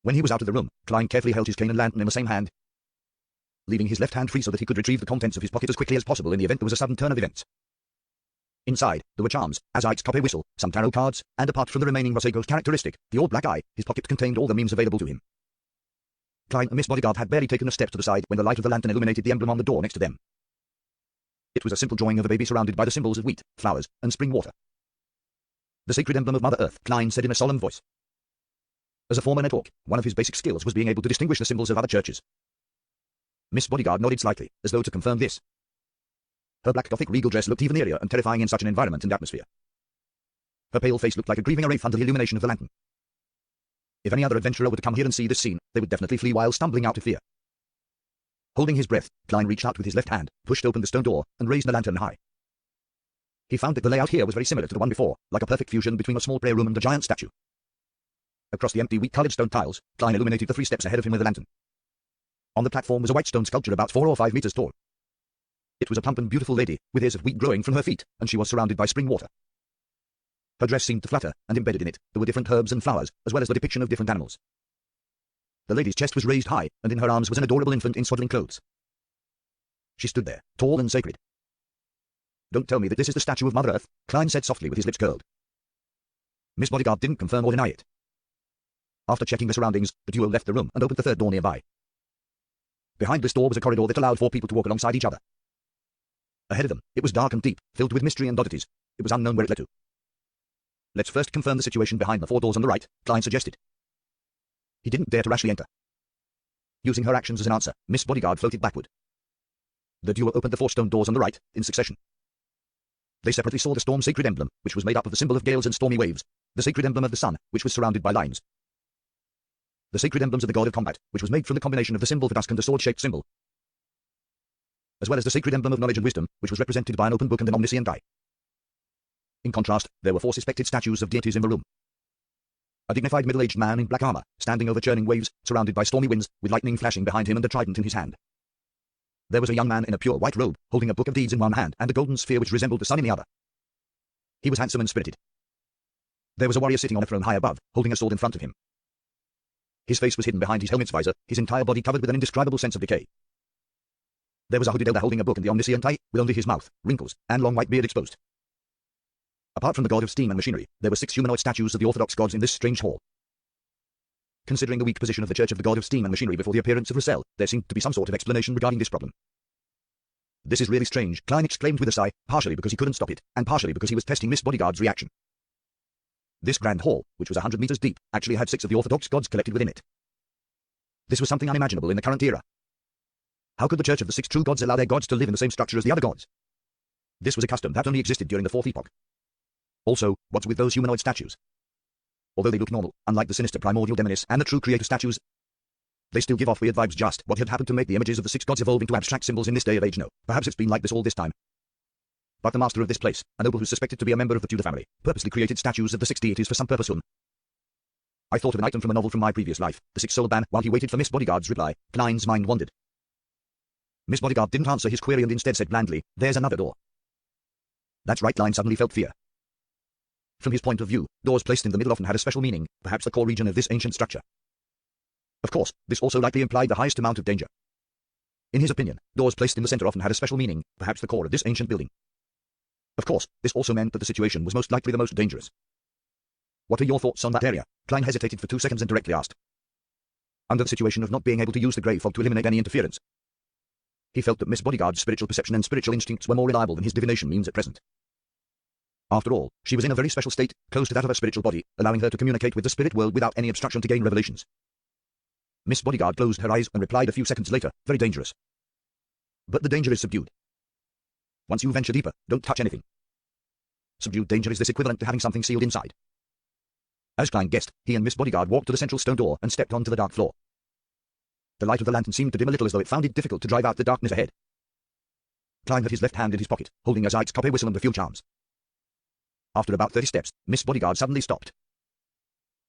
When he was out of the room, Klein carefully held his cane and lantern in the same hand, leaving his left hand free so that he could retrieve the contents of his pocket as quickly as possible in the event there was a sudden turn of events. Inside, there were charms, Azite's copper whistle, some tarot cards, and apart from the remaining Rosego's characteristic, the old black eye, his pocket contained all the means available to him. Klein and Miss Bodyguard had barely taken a step to the side when the light of the lantern illuminated the emblem on the door next to them. It was a simple drawing of a baby surrounded by the symbols of wheat, flowers, and spring water. The sacred emblem of Mother Earth, Klein said in a solemn voice. As a former Nedhawk, one of his basic skills was being able to distinguish the symbols of other churches. Miss Bodyguard nodded slightly, as though to confirm this. Her black Gothic regal dress looked even eerier and terrifying in such an environment and atmosphere. Her pale face looked like a grieving wraith under the illumination of the lantern. If any other adventurer were to come here and see this scene, they would definitely flee while stumbling out of fear. Holding his breath, Klein reached out with his left hand, pushed open the stone door, and raised the lantern high. He found that the layout here was very similar to the one before, like a perfect fusion between a small prayer room and a giant statue. Across the empty wheat-colored stone tiles, Klein illuminated the 3 steps ahead of him with the lantern. On the platform was a white stone sculpture about 4 or 5 meters tall. It was a plump and beautiful lady, with ears of wheat growing from her feet, and she was surrounded by spring water. Her dress seemed to flutter, and embedded in it, there were different herbs and flowers, as well as the depiction of different animals. The lady's chest was raised high, and in her arms was an adorable infant in swaddling clothes. She stood there, tall and sacred. Don't tell me that this is the statue of Mother Earth, Klein said softly with his lips curled. Miss Bodyguard didn't confirm or deny it. After checking the surroundings, the duo left the room and opened the 3rd door nearby. Behind this door was a corridor that allowed 4 people to walk alongside each other. Ahead of them, it was dark and deep, filled with mystery and oddities. It was unknown where it led to. Let's first confirm the situation behind the 4 doors on the right, Klein suggested. He didn't dare to rashly enter. Using her actions as an answer, Miss Bodyguard floated backward. The duo opened the 4 stone doors on the right, in succession. They separately saw the storm sacred emblem, which was made up of the symbol of gales and stormy waves, the sacred emblem of the sun, which was surrounded by lines, the sacred emblems of the god of combat, which was made from the combination of the symbol for dusk and a sword-shaped symbol, as well as the sacred emblem of knowledge and wisdom, which was represented by an open book and an omniscient eye. In contrast, there were 4 suspected statues of deities in the room. A dignified middle-aged man in black armor, standing over churning waves, surrounded by stormy winds, with lightning flashing behind him and a trident in his hand. There was a young man in a pure white robe, holding a book of deeds in one hand and a golden sphere which resembled the sun in the other. He was handsome and spirited. There was a warrior sitting on a throne high above, holding a sword in front of him. His face was hidden behind his helmet's visor, his entire body covered with an indescribable sense of decay. There was a hooded elder holding a book and the omniscient eye, with only his mouth, wrinkles, and long white beard exposed. Apart from the god of steam and machinery, there were 6 humanoid statues of the orthodox gods in this strange hall. Considering the weak position of the Church of the God of Steam and Machinery before the appearance of Russell, there seemed to be some sort of explanation regarding this problem. This is really strange, Klein exclaimed with a sigh, partially because he couldn't stop it, and partially because he was testing Miss Bodyguard's reaction. This grand hall, which was 100 meters deep, actually had 6 of the orthodox gods collected within it. This was something unimaginable in the current era. How could the Church of the 6 true gods allow their gods to live in the same structure as the other gods? This was a custom that only existed during the 4th epoch. Also, what's with those humanoid statues? Although they look normal, unlike the sinister primordial Demonis and the true creator statues, they still give off weird vibes. Just what had happened to make the images of the 6 gods evolve into abstract symbols in this day of age? No, perhaps it's been like this all this time. But the master of this place, a noble who's suspected to be a member of the Tudor family, purposely created statues of the 6 deities for some purpose. I thought of an item from a novel from my previous life, The 6 Soul Ban. While he waited for Miss Bodyguard's reply, Klein's mind wandered. Miss Bodyguard didn't answer his query and instead said blandly, "There's another door." That's right. Klein suddenly felt fear. From his point of view, doors placed in the middle often had a special meaning, perhaps the core region of this ancient structure. Of course, this also likely implied the highest amount of danger. In his opinion, doors placed in the center often had a special meaning, perhaps the core of this ancient building. Of course, this also meant that the situation was most likely the most dangerous. What are your thoughts on that area? Klein hesitated for 2 seconds and directly asked. Under the situation of not being able to use the grey fog to eliminate any interference, he felt that Miss Bodyguard's spiritual perception and spiritual instincts were more reliable than his divination means at present. After all, she was in a very special state, close to that of her spiritual body, allowing her to communicate with the spirit world without any obstruction to gain revelations. Miss Bodyguard closed her eyes and replied a few seconds later, "Very dangerous. But the danger is subdued. Once you venture deeper, don't touch anything." Subdued danger, is this equivalent to having something sealed inside? As Klein guessed, he and Miss Bodyguard walked to the central stone door and stepped onto the dark floor. The light of the lantern seemed to dim a little as though it found it difficult to drive out the darkness ahead. Klein had his left hand in his pocket, holding Azite's copper whistle and the few charms. After about 30 steps, Miss Bodyguard suddenly stopped.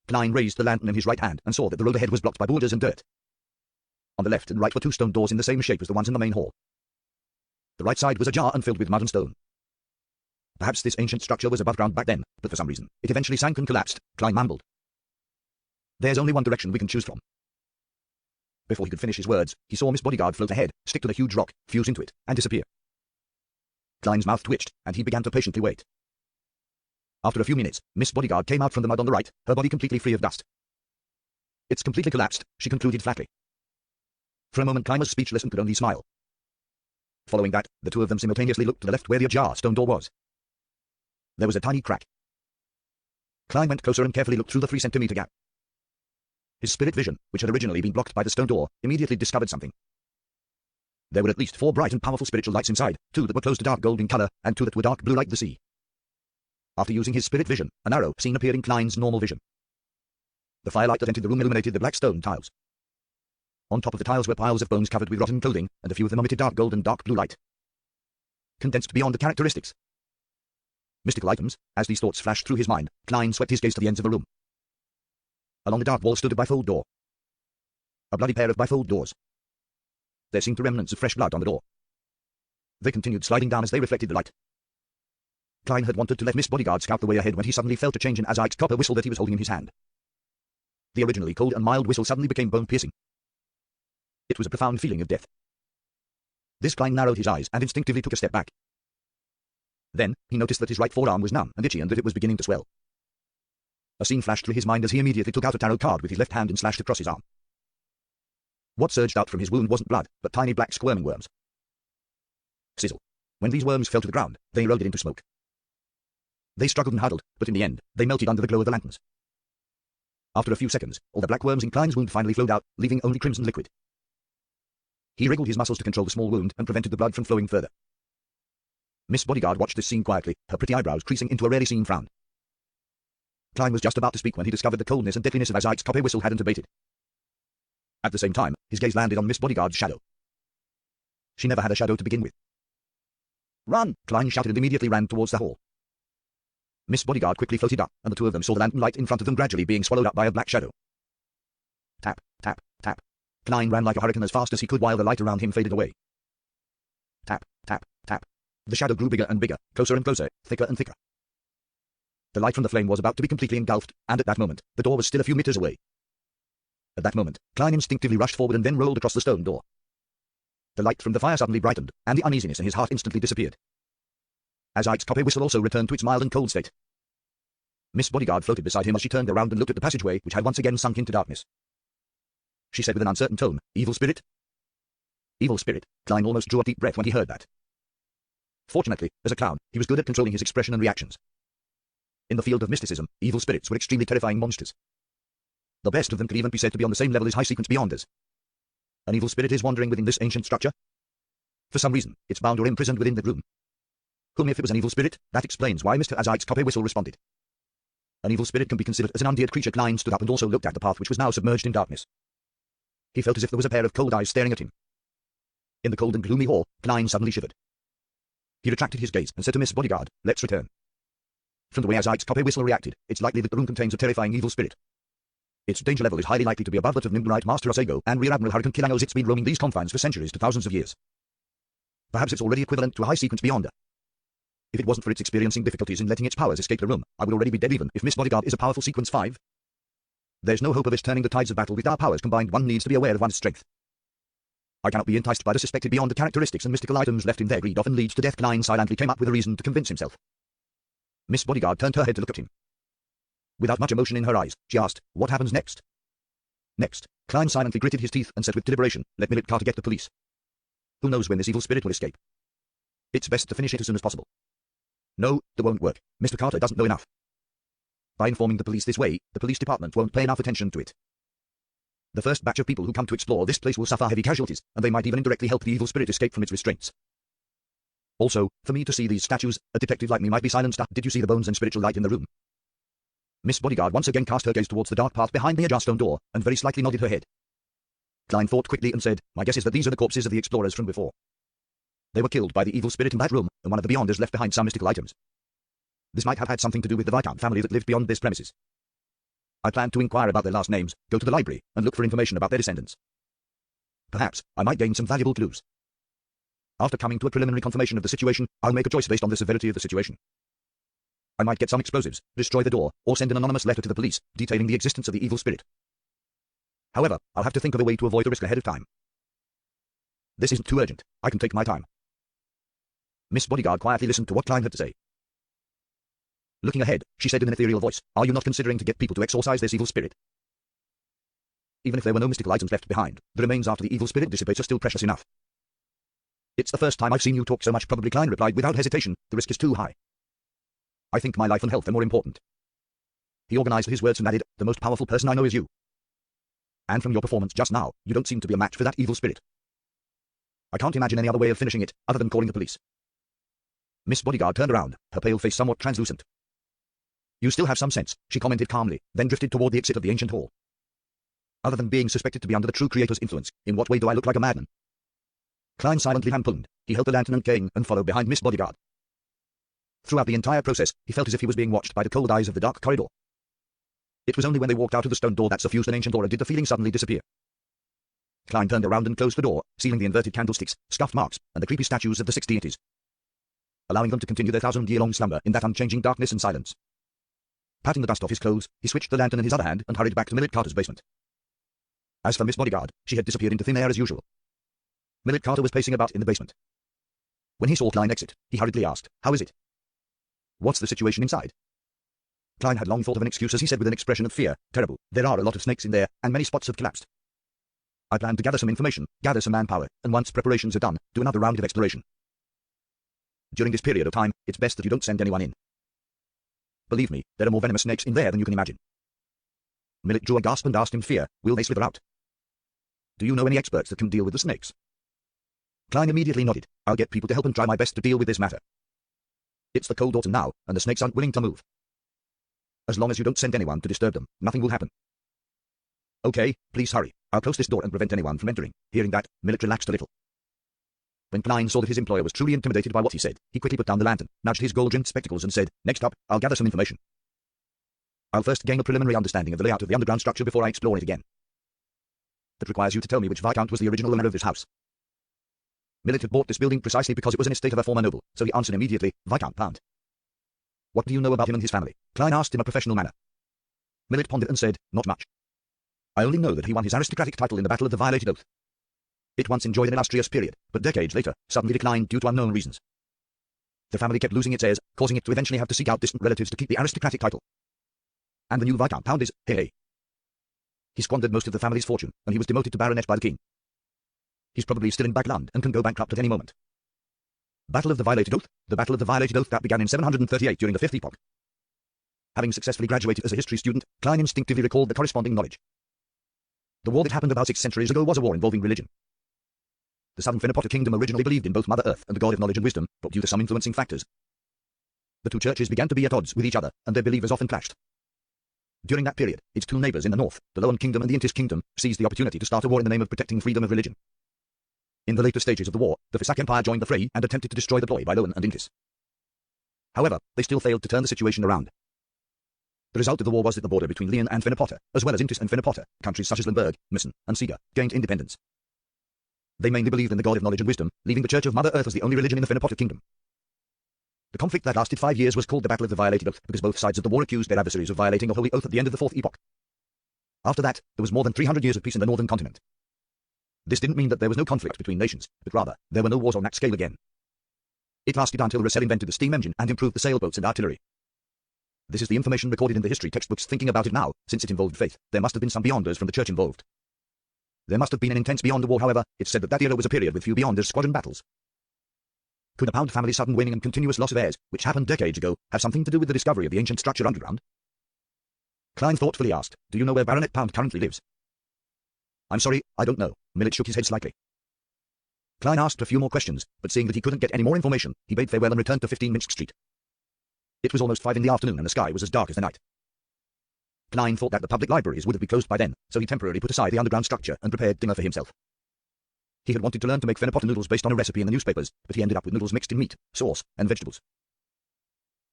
Klein raised the lantern in his right hand and saw that the road ahead was blocked by boulders and dirt. On the left and right were 2 stone doors in the same shape as the ones in the main hall. The right side was ajar and filled with mud and stone. Perhaps this ancient structure was above ground back then, but for some reason, it eventually sank and collapsed, Klein mumbled. There's only one direction we can choose from. Before he could finish his words, he saw Miss Bodyguard float ahead, stick to the huge rock, fuse into it, and disappear. Klein's mouth twitched, and he began to patiently wait. After a few minutes, Miss Bodyguard came out from the mud on the right, her body completely free of dust. It's completely collapsed, she concluded flatly. For a moment Klein was speechless and could only smile. Following that, the two of them simultaneously looked to the left where the ajar stone door was. There was a tiny crack. Klein went closer and carefully looked through the 3-centimeter gap. His spirit vision, which had originally been blocked by the stone door, immediately discovered something. There were at least 4 bright and powerful spiritual lights inside, 2 that were close to dark gold in color, and 2 that were dark blue like the sea. After using his spirit vision, an arrow scene appeared in Klein's normal vision. The firelight that entered the room illuminated the black stone tiles. On top of the tiles were piles of bones covered with rotten clothing, and a few of them emitted dark gold and dark blue light. Condensed beyond the characteristics. Mystical items. As these thoughts flashed through his mind, Klein swept his gaze to the ends of the room. Along the dark wall stood a bifold door. A bloody pair of bifold doors. There seemed remnants of fresh blood on the door. They continued sliding down as they reflected the light. Klein had wanted to let Miss Bodyguard scout the way ahead when he suddenly felt a change in Azite's copper whistle that he was holding in his hand. The originally cold and mild whistle suddenly became bone-piercing. It was a profound feeling of death. This Klein narrowed his eyes and instinctively took a step back. Then, he noticed that his right forearm was numb and itchy and that it was beginning to swell. A scene flashed through his mind as he immediately took out a tarot card with his left hand and slashed across his arm. What surged out from his wound wasn't blood, but tiny black squirming worms. Sizzle. When these worms fell to the ground, they eroded into smoke. They struggled and huddled, but in the end, they melted under the glow of the lanterns. After a few seconds, all the black worms in Klein's wound finally flowed out, leaving only crimson liquid. He wriggled his muscles to control the small wound and prevented the blood from flowing further. Miss Bodyguard watched this scene quietly, her pretty eyebrows creasing into a rarely seen frown. Klein was just about to speak when he discovered the coldness and deadliness of Azite's copper whistle hadn't abated. At the same time, his gaze landed on Miss Bodyguard's shadow. She never had a shadow to begin with. "Run!" Klein shouted and immediately ran towards the hall. Miss Bodyguard quickly floated up, and the two of them saw the lantern light in front of them gradually being swallowed up by a black shadow. Tap, tap, tap. Klein ran like a hurricane as fast as he could while the light around him faded away. Tap, tap, tap. The shadow grew bigger and bigger, closer and closer, thicker and thicker. The light from the flame was about to be completely engulfed, and at that moment, the door was still a few meters away. At that moment, Klein instinctively rushed forward and then rolled across the stone door. The light from the fire suddenly brightened, and the uneasiness in his heart instantly disappeared. Azite's copper whistle also returned to its mild and cold state. Miss Bodyguard floated beside him as she turned around and looked at the passageway, which had once again sunk into darkness. She said with an uncertain tone, "Evil spirit?" Evil spirit. Klein almost drew a deep breath when he heard that. Fortunately, as a clown, he was good at controlling his expression and reactions. In the field of mysticism, evil spirits were extremely terrifying monsters. The best of them could even be said to be on the same level as high-sequence beyonders. An evil spirit is wandering within this ancient structure. For some reason, it's bound or imprisoned within the room. Whom if it was an evil spirit, that explains why Mr. Azite's copper whistle responded. An evil spirit can be considered as an undead creature. Klein stood up and also looked at the path which was now submerged in darkness. He felt as if there was a pair of cold eyes staring at him. In the cold and gloomy hall, Klein suddenly shivered. He retracted his gaze and said to Miss Bodyguard, "Let's return." From the way Azite's copper whistle reacted, it's likely that the room contains a terrifying evil spirit. Its danger level is highly likely to be above that of Nimbarite Master Osego and Rear Admiral Hurricane Kilangos. It's been roaming these confines for centuries to thousands of years. Perhaps it's already equivalent to a high-sequence beyonder. If it wasn't for its experiencing difficulties in letting its powers escape the room, I would already be dead. Even if Miss Bodyguard is a powerful sequence 5. There's no hope of us turning the tides of battle with our powers combined. One needs to be aware of one's strength. I cannot be enticed by the suspected beyond. The characteristics and mystical items left in their greed often leads to death. Klein silently came up with a reason to convince himself. Miss Bodyguard turned her head to look at him. Without much emotion in her eyes, she asked, "What happens next?" Next, Klein silently gritted his teeth and said with deliberation, "Let me let Carter get the police. Who knows when this evil spirit will escape? It's best to finish it as soon as possible." "No, that won't work. Mr. Carter doesn't know enough. By informing the police this way, the police department won't pay enough attention to it. The first batch of people who come to explore this place will suffer heavy casualties, and they might even indirectly help the evil spirit escape from its restraints. Also, for me to see these statues, a detective like me might be silenced. Did you see the bones and spiritual light in the room?" Miss Bodyguard once again cast her gaze towards the dark path behind the ajar stone door, and very slightly nodded her head. Klein thought quickly and said, "My guess is that these are the corpses of the explorers from before. They were killed by the evil spirit in that room, and one of the beyonders left behind some mystical items. This might have had something to do with the Viscount family that lived beyond this premises. I plan to inquire about their last names, go to the library, and look for information about their descendants. Perhaps I might gain some valuable clues. After coming to a preliminary confirmation of the situation, I'll make a choice based on the severity of the situation. I might get some explosives, destroy the door, or send an anonymous letter to the police, detailing the existence of the evil spirit. However, I'll have to think of a way to avoid the risk ahead of time. This isn't too urgent. I can take my time. Miss Bodyguard quietly listened to what Klein had to say. Looking ahead, she said in an ethereal voice, "Are you not considering to get people to exorcise this evil spirit? Even if there were no mystical items left behind, the remains after the evil spirit dissipates are still precious enough." "It's the first time I've seen you talk so much," probably Klein replied without hesitation. "The risk is too high. I think my life and health are more important." He organized his words and added, "The most powerful person I know is you. And from your performance just now, you don't seem to be a match for that evil spirit. I can't imagine any other way of finishing it, other than calling the police." Miss Bodyguard turned around, her pale face somewhat translucent. "You still have some sense," she commented calmly, then drifted toward the exit of the ancient hall. "Other than being suspected to be under the true creator's influence, in what way do I look like a madman?" Klein silently hand-palmed. He held the lantern and cane and followed behind Miss Bodyguard. Throughout the entire process, he felt as if he was being watched by the cold eyes of the dark corridor. It was only when they walked out of the stone door that suffused an ancient aura did the feeling suddenly disappear. Klein turned around and closed the door, sealing the inverted candlesticks, scuffed marks, and the creepy statues of the 6 deities, allowing them to continue their 1,000-year-long slumber in that unchanging darkness and silence. Patting the dust off his clothes, he switched the lantern in his other hand and hurried back to Millet Carter's basement. As for Miss Bodyguard, she had disappeared into thin air as usual. Millet Carter was pacing about in the basement. When he saw Klein exit, he hurriedly asked, "How is it? What's the situation inside?" Klein had long thought of an excuse as he said with an expression of fear, "Terrible. There are a lot of snakes in there, and many spots have collapsed. I plan to gather some information, gather some manpower, and once preparations are done, do another round of exploration. During this period of time, it's best that you don't send anyone in. Believe me, there are more venomous snakes in there than you can imagine." Millet drew a gasp and asked in fear, "Will they slither out? Do you know any experts that can deal with the snakes?" Klein immediately nodded. "I'll get people to help and try my best to deal with this matter. It's the cold autumn now, and the snakes aren't willing to move. As long as you don't send anyone to disturb them, nothing will happen." "Okay, please hurry. I'll close this door and prevent anyone from entering." Hearing that, Millet relaxed a little. When Klein saw that his employer was truly intimidated by what he said, he quickly put down the lantern, nudged his gold-rimmed spectacles and said, "Next up, I'll gather some information. I'll first gain a preliminary understanding of the layout of the underground structure before I explore it again. That requires you to tell me which Viscount was the original owner of this house." Millet had bought this building precisely because it was an estate of a former noble, so he answered immediately, "Viscount Plant." "What do you know about him and his family?" Klein asked in a professional manner. Millet pondered and said, "Not much. I only know that he won his aristocratic title in the Battle of the Violated Oath. It once enjoyed an illustrious period, but decades later, suddenly declined due to unknown reasons. The family kept losing its heirs, causing it to eventually have to seek out distant relatives to keep the aristocratic title. And the new Viscount Pound is, hey. He squandered most of the family's fortune, and he was demoted to baronet by the king. He's probably still in Backland and can go bankrupt at any moment." Battle of the Violated Oath. The Battle of the Violated Oath that began in 738 during the Fifth Epoch. Having successfully graduated as a history student, Klein instinctively recalled the corresponding knowledge. The war that happened about 6 centuries ago was a war involving religion. The Southern Fennepotter Kingdom originally believed in both Mother Earth and the God of knowledge and wisdom, but due to some influencing factors, the two churches began to be at odds with each other, and their believers often clashed. During that period, its two neighbors in the north, the Loan Kingdom and the Intis Kingdom, seized the opportunity to start a war in the name of protecting freedom of religion. In the later stages of the war, the Fisak Empire joined the fray and attempted to destroy the ploy by Loan and Intis. However, they still failed to turn the situation around. The result of the war was that the border between Leon and Fennepotter, as well as Intis and Fennepotter, countries such as Limburg, Missen, and Siga, gained independence. They mainly believed in the God of knowledge and wisdom, leaving the Church of Mother Earth as the only religion in the Fennepotter Kingdom. The conflict that lasted 5 years was called the Battle of the Violated Oath because both sides of the war accused their adversaries of violating a holy oath at the end of the Fourth Epoch. After that, there was more than 300 years of peace in the northern continent. This didn't mean that there was no conflict between nations, but rather, there were no wars on that scale again. It lasted until Russell invented the steam engine and improved the sailboats and artillery. This is the information recorded in the history textbooks. Thinking about it now, since it involved faith, there must have been some Beyonders from the church involved. There must have been an intense Beyonder war, however. It's said that that era was a period with few Beyonders squadron battles. Could the Pound family's sudden waning and continuous loss of heirs, which happened decades ago, have something to do with the discovery of the ancient structure underground? Klein thoughtfully asked, "Do you know where Baronet Pound currently lives?" "I'm sorry, I don't know." Millet shook his head slightly. Klein asked a few more questions, but seeing that he couldn't get any more information, he bade farewell and returned to 15 Minsk Street. It was almost 5 in the afternoon and the sky was as dark as the night. Klein thought that the public libraries would have been closed by then, so he temporarily put aside the underground structure and prepared dinner for himself. He had wanted to learn to make Fennepotter noodles based on a recipe in the newspapers, but he ended up with noodles mixed in meat, sauce, and vegetables.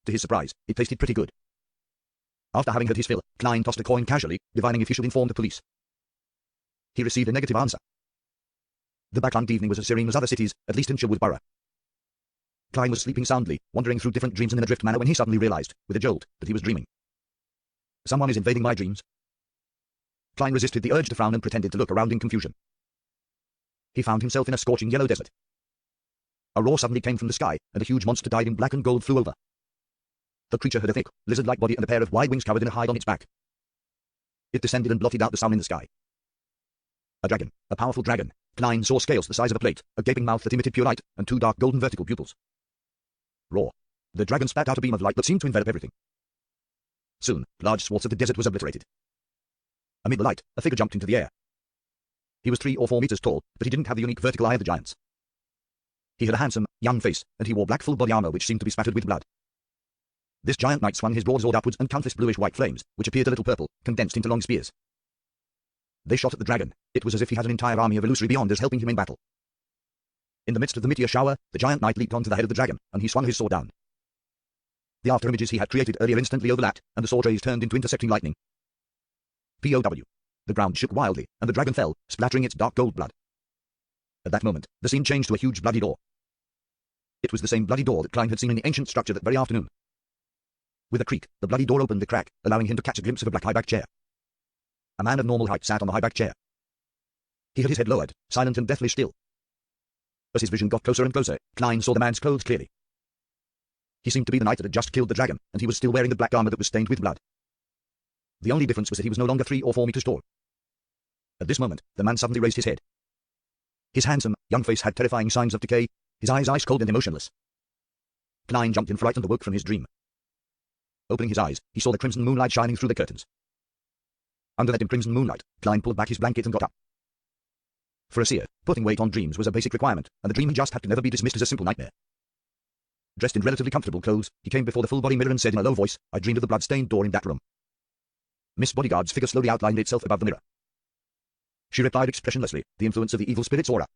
To his surprise, it tasted pretty good. After having had his fill, Klein tossed a coin casually, divining if he should inform the police. He received a negative answer. The Backland evening was as serene as other cities, at least in Sherwood Borough. Klein was sleeping soundly, wandering through different dreams in an adrift manner when he suddenly realized, with a jolt, that he was dreaming. Someone is invading my dreams. Klein resisted the urge to frown and pretended to look around in confusion. He found himself in a scorching yellow desert. A roar suddenly came from the sky, and a huge monster dyed in black and gold flew over. The creature had a thick, lizard-like body and a pair of wide wings covered in a hide on its back. It descended and blotted out the sun in the sky. A dragon, a powerful dragon. Klein saw scales the size of a plate, a gaping mouth that emitted pure light, and two dark golden vertical pupils. Roar. The dragon spat out a beam of light that seemed to envelop everything. Soon, large swaths of the desert was obliterated. Amid the light, a figure jumped into the air. He was 3 or 4 meters tall, but he didn't have the unique vertical eye of the giants. He had a handsome, young face, and he wore black full-body armor which seemed to be spattered with blood. This giant knight swung his broadsword upwards, and countless bluish-white flames, which appeared a little purple, condensed into long spears. They shot at the dragon. It was as if he had an entire army of illusory beyonders helping him in battle. In the midst of the meteor shower, the giant knight leaped onto the head of the dragon, and he swung his sword down. The after-images he had created earlier instantly overlapped, and the sword rays turned into intersecting lightning. POW. The ground shook wildly, and the dragon fell, splattering its dark gold blood. At that moment, the scene changed to a huge bloody door. It was the same bloody door that Klein had seen in the ancient structure that very afternoon. With a creak, the bloody door opened a crack, allowing him to catch a glimpse of a black high-backed chair. A man of normal height sat on the high-backed chair. He had his head lowered, silent and deathly still. As his vision got closer and closer, Klein saw the man's clothes clearly. He seemed to be the knight that had just killed the dragon, and he was still wearing the black armor that was stained with blood. The only difference was that he was no longer 3 or 4 meters tall. At this moment, the man suddenly raised his head. His handsome, young face had terrifying signs of decay, his eyes ice cold and emotionless. Klein jumped in fright and awoke from his dream. Opening his eyes, he saw the crimson moonlight shining through the curtains. Under that crimson moonlight, Klein pulled back his blanket and got up. For a seer, putting weight on dreams was a basic requirement, and the dream he just had to never be dismissed as a simple nightmare. Dressed in relatively comfortable clothes, he came before the full-body mirror and said in a low voice, "I dreamed of the blood-stained door in that room." Miss Bodyguard's figure slowly outlined itself above the mirror. She replied expressionlessly, "The influence of the evil spirit's aura.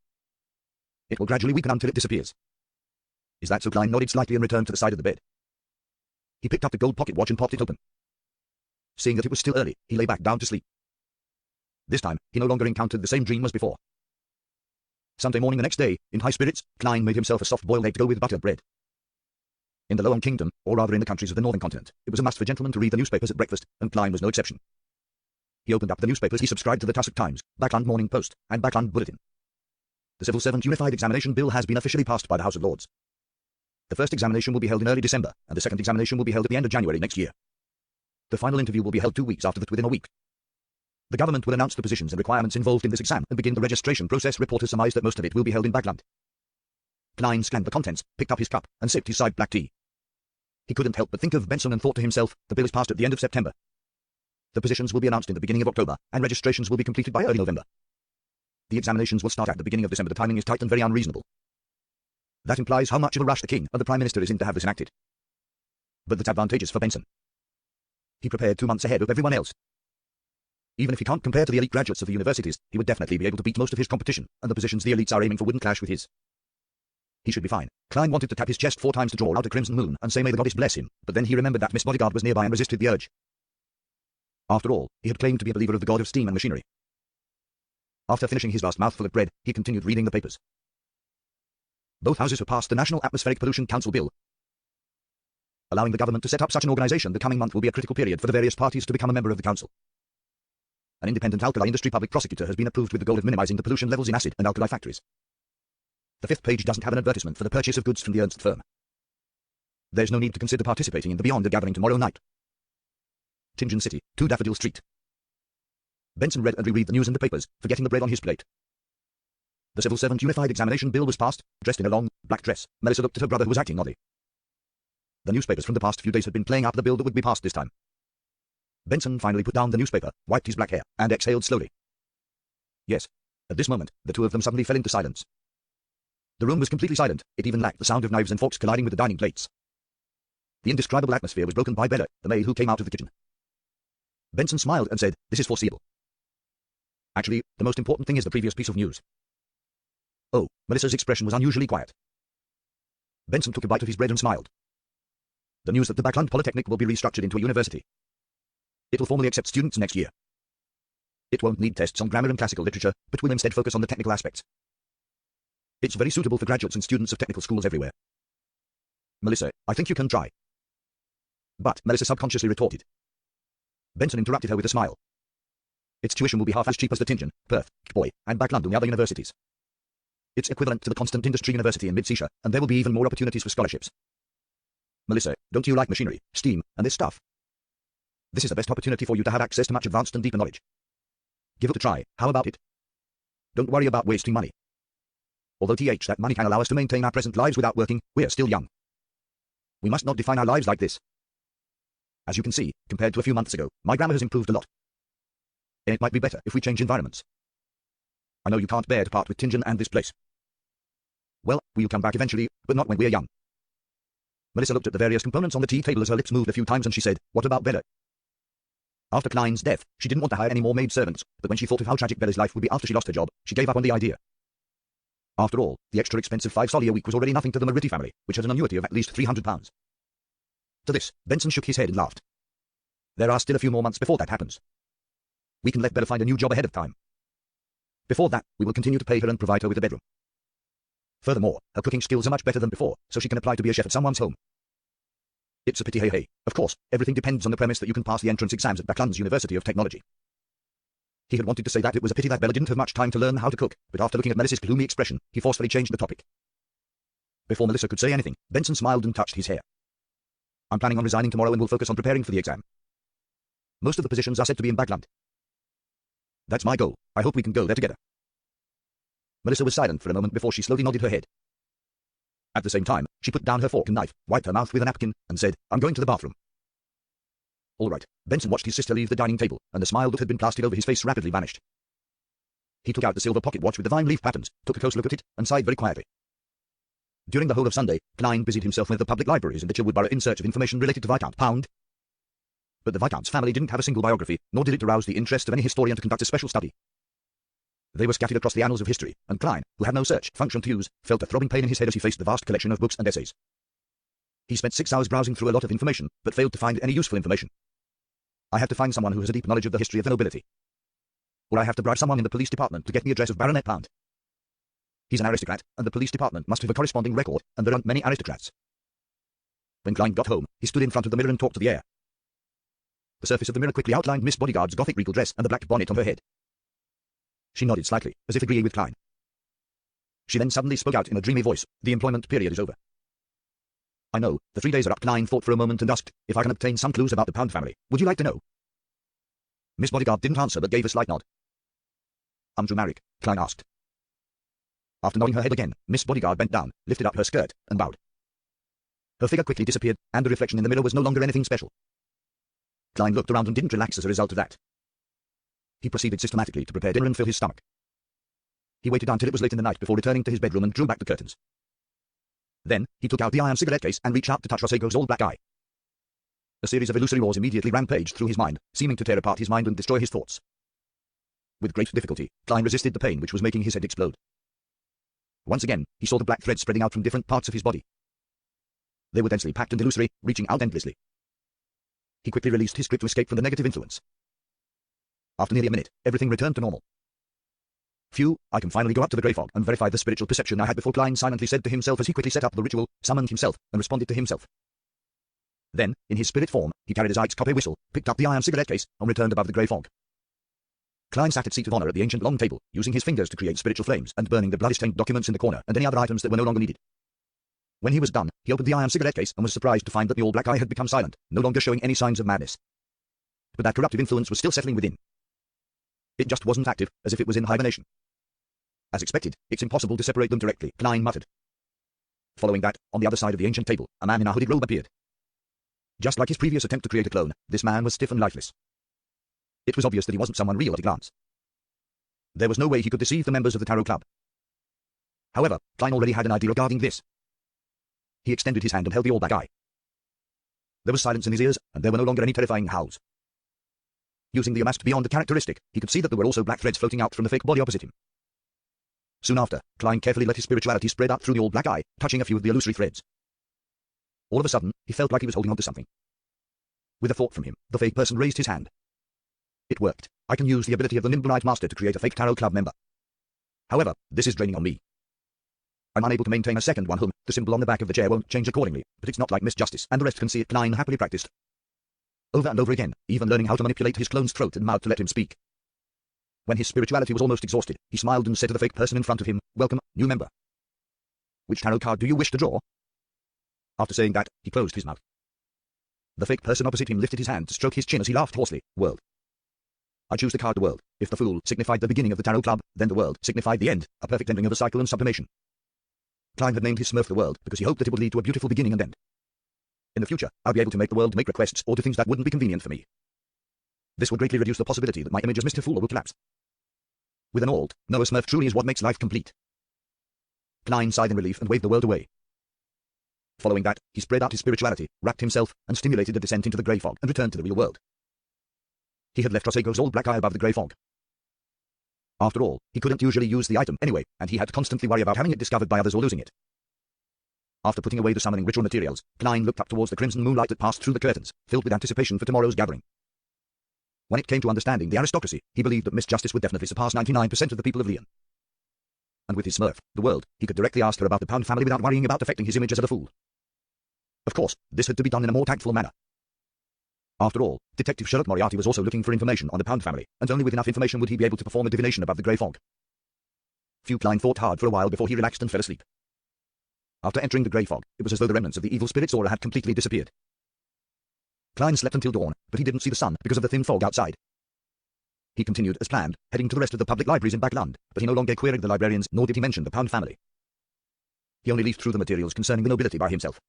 It will gradually weaken until it disappears." "Is that so?" Klein nodded slightly and returned to the side of the bed. He picked up the gold pocket watch and popped it open. Seeing that it was still early, he lay back down to sleep. This time, he no longer encountered the same dream as before. Sunday morning the next day, in high spirits, Klein made himself a soft-boiled egg to go with buttered bread. In the Lowen Kingdom, or rather in the countries of the northern continent, it was a must for gentlemen to read the newspapers at breakfast, and Klein was no exception. He opened up the newspapers. He subscribed to the Tussock Times, Backland Morning Post, and Backland Bulletin. The Civil Servant Unified Examination Bill has been officially passed by the House of Lords. The first examination will be held in early December, and the second examination will be held at the end of January next year. The final interview will be held 2 weeks after that, within a week. The government will announce the positions and requirements involved in this exam and begin the registration process. Reporters surmise that most of it will be held in Backland. Klein scanned the contents, picked up his cup, and sipped his side black tea. He couldn't help but think of Benson and thought to himself, the bill is passed at the end of September. The positions will be announced in the beginning of October, and registrations will be completed by early November. The examinations will start at the beginning of December. The timing is tight and very unreasonable. That implies how much of a rush the king and the Prime Minister is in to have this enacted. But that's advantageous for Benson. He prepared 2 months ahead of everyone else. Even if he can't compare to the elite graduates of the universities, he would definitely be able to beat most of his competition, and the positions the elites are aiming for wouldn't clash with his. He should be fine. Klein wanted to tap his chest 4 times to draw out a crimson moon and say may the goddess bless him, but then he remembered that Miss Bodyguard was nearby and resisted the urge. After all, he had claimed to be a believer of the god of steam and machinery. After finishing his last mouthful of bread, he continued reading the papers. Both houses have passed the National Atmospheric Pollution Council Bill, allowing the government to set up such an organization. The coming month will be a critical period for the various parties to become a member of the council. An independent alkali industry public prosecutor has been approved with the goal of minimizing the pollution levels in acid and alkali factories. The 5th page doesn't have an advertisement for the purchase of goods from the Ernst firm. There's no need to consider participating in the Beyond gathering tomorrow night. Tingen City, 2 Daffodil Street. Benson read and reread the news in the papers, forgetting the bread on his plate. The Civil Servant Unified Examination Bill was passed. Dressed in a long, black dress, Melissa looked at her brother, who was acting oddly. The newspapers from the past few days had been playing up the bill that would be passed this time. Benson finally put down the newspaper, wiped his black hair, and exhaled slowly. Yes. At this moment, the two of them suddenly fell into silence. The room was completely silent. It even lacked the sound of knives and forks colliding with the dining plates. The indescribable atmosphere was broken by Bella, the maid who came out of the kitchen. Benson smiled and said, "This is foreseeable. Actually, the most important thing is the previous piece of news." Oh, Melissa's expression was unusually quiet. Benson took a bite of his bread and smiled. The news that the Backland Polytechnic will be restructured into a university. It will formally accept students next year. It won't need tests on grammar and classical literature, but will instead focus on the technical aspects. It's very suitable for graduates and students of technical schools everywhere. Melissa, I think you can try. But, Melissa subconsciously retorted. Benson interrupted her with a smile. Its tuition will be half as cheap as the Tingen, Perth, Boy, and Back London, the other universities. It's equivalent to the Constant Industry University in Mid-Seashire, and there will be even more opportunities for scholarships. Melissa, don't you like machinery, steam, and this stuff? This is the best opportunity for you to have access to much advanced and deeper knowledge. Give it a try, how about it? Don't worry about wasting money. Although that money can allow us to maintain our present lives without working, we're still young. We must not define our lives like this. As you can see, compared to a few months ago, my grammar has improved a lot. And it might be better if we change environments. I know you can't bear to part with Tingen and this place. Well, we'll come back eventually, but not when we're young. Melissa looked at the various components on the tea table as her lips moved a few times and she said, what about Bella? After Klein's death, she didn't want to hire any more maid servants, but when she thought of how tragic Bella's life would be after she lost her job, she gave up on the idea. After all, the extra expensive 5 soldi a week was already nothing to the Meritti family, which had an annuity of at least £300. To this, Benson shook his head and laughed. There are still a few more months before that happens. We can let Bella find a new job ahead of time. Before that, we will continue to pay her and provide her with a bedroom. Furthermore, her cooking skills are much better than before, so she can apply to be a chef at someone's home. It's a pity, hey. Of course, everything depends on the premise that you can pass the entrance exams at Backlands University of Technology. He had wanted to say that it was a pity that Bella didn't have much time to learn how to cook, but after looking at Melissa's gloomy expression, he forcefully changed the topic. Before Melissa could say anything, Benson smiled and touched his hair. I'm planning on resigning tomorrow and will focus on preparing for the exam. Most of the positions are said to be in Backland. That's my goal. I hope we can go there together. Melissa was silent for a moment before she slowly nodded her head. At the same time, she put down her fork and knife, wiped her mouth with a napkin, and said, I'm going to the bathroom. All right. Benson watched his sister leave the dining table, and the smile that had been plastered over his face rapidly vanished. He took out the silver pocket watch with the vine leaf patterns, took a close look at it, and sighed very quietly. During the whole of Sunday, Klein busied himself with the public libraries in the Chilwood Borough in search of information related to Viscount Pound. But the Viscount's family didn't have a single biography, nor did it arouse the interest of any historian to conduct a special study. They were scattered across the annals of history, and Klein, who had no search function to use, felt a throbbing pain in his head as he faced the vast collection of books and essays. He spent 6 hours browsing through a lot of information, but failed to find any useful information. I have to find someone who has a deep knowledge of the history of the nobility. Or I have to bribe someone in the police department to get the address of Baronet Pound. He's an aristocrat, and the police department must have a corresponding record, and there aren't many aristocrats. When Klein got home, he stood in front of the mirror and talked to the air. The surface of the mirror quickly outlined Miss Bodyguard's Gothic regal dress and the black bonnet on her head. She nodded slightly, as if agreeing with Klein. She then suddenly spoke out in a dreamy voice, the employment period is over. I know, the 3 days are up. Klein thought for a moment and asked, if I can obtain some clues about the Pound family, would you like to know? Miss Bodyguard didn't answer but gave a slight nod. Andrew Marrick, Klein asked. After nodding her head again, Miss Bodyguard bent down, lifted up her skirt, and bowed. Her figure quickly disappeared, and the reflection in the mirror was no longer anything special. Klein looked around and didn't relax as a result of that. He proceeded systematically to prepare dinner and fill his stomach. He waited until it was late in the night before returning to his bedroom and drew back the curtains. Then, he took out the iron cigarette case and reached out to touch Rosego's old black eye. A series of illusory roars immediately rampaged through his mind, seeming to tear apart his mind and destroy his thoughts. With great difficulty, Klein resisted the pain which was making his head explode. Once again, he saw the black threads spreading out from different parts of his body. They were densely packed and illusory, reaching out endlessly. He quickly released his grip to escape from the negative influence. After nearly a minute, everything returned to normal. Phew, I can finally go up to the Grey Fog and verify the spiritual perception I had before, Klein silently said to himself as he quickly set up the ritual, summoned himself, and responded to himself. Then, in his spirit form, he carried his Ike's copper whistle, picked up the iron cigarette case, and returned above the Grey Fog. Klein sat at seat of honor at the ancient long table, using his fingers to create spiritual flames and burning the bloody-stained documents in the corner and any other items that were no longer needed. When he was done, he opened the iron cigarette case and was surprised to find that the old black eye had become silent, no longer showing any signs of madness. But that corruptive influence was still settling within. It just wasn't active, as if it was in hibernation. As expected, it's impossible to separate them directly, Klein muttered. Following that, on the other side of the ancient table, a man in a hooded robe appeared. Just like his previous attempt to create a clone, this man was stiff and lifeless. It was obvious that he wasn't someone real at a glance. There was no way he could deceive the members of the Tarot Club. However, Klein already had an idea regarding this. He extended his hand and held the old black eye. There was silence in his ears, and there were no longer any terrifying howls. Using the amassed beyond characteristic, he could see that there were also black threads floating out from the fake body opposite him. Soon after, Klein carefully let his spirituality spread out through the old black eye, touching a few of the illusory threads. All of a sudden, he felt like he was holding on to something. With a thought from him, the fake person raised his hand. It worked. I can use the ability of the Nimble Night Master to create a fake Tarot Club member. However, this is draining on me. I'm unable to maintain a second one whom the symbol on the back of the chair won't change accordingly, but it's not like Miss Justice and the rest can see it. Klein happily practiced. Over and over again, even learning how to manipulate his clone's throat and mouth to let him speak. When his spirituality was almost exhausted, he smiled and said to the fake person in front of him, "Welcome, new member. Which tarot card do you wish to draw?" After saying that, he closed his mouth. The fake person opposite him lifted his hand to stroke his chin as he laughed hoarsely. World. I choose the card the world. If the Fool signified the beginning of the Tarot Club, then the world signified the end, a perfect ending of a cycle and sublimation. Klein had named his Smurf the world because he hoped that it would lead to a beautiful beginning and end. In the future, I'll be able to make the world make requests or do things that wouldn't be convenient for me. This would greatly reduce the possibility that my image as Mr. Fool will collapse. With an alt, no, a Smurf truly is what makes life complete. Klein sighed in relief and waved the world away. Following that, he spread out his spirituality, wrapped himself, and stimulated a descent into the grey fog and returned to the real world. He had left Rosego's old black eye above the grey fog. After all, he couldn't usually use the item anyway, and he had to constantly worry about having it discovered by others or losing it. After putting away the summoning ritual materials, Klein looked up towards the crimson moonlight that passed through the curtains, filled with anticipation for tomorrow's gathering. When it came to understanding the aristocracy, he believed that Miss Justice would definitely surpass 99% of the people of Leon. And with his Smurf, the world, he could directly ask her about the Pound family without worrying about affecting his image as a fool. Of course, this had to be done in a more tactful manner. After all, Detective Sherlock Moriarty was also looking for information on the Pound family, and only with enough information would he be able to perform a divination above the grey fog. Klein thought hard for a while before he relaxed and fell asleep. After entering the grey fog, it was as though the remnants of the evil spirit's aura had completely disappeared. Klein slept until dawn, but he didn't see the sun because of the thin fog outside. He continued as planned, heading to the rest of the public libraries in Backland, but he no longer queried the librarians, nor did he mention the Pound family. He only leafed through the materials concerning the nobility by himself.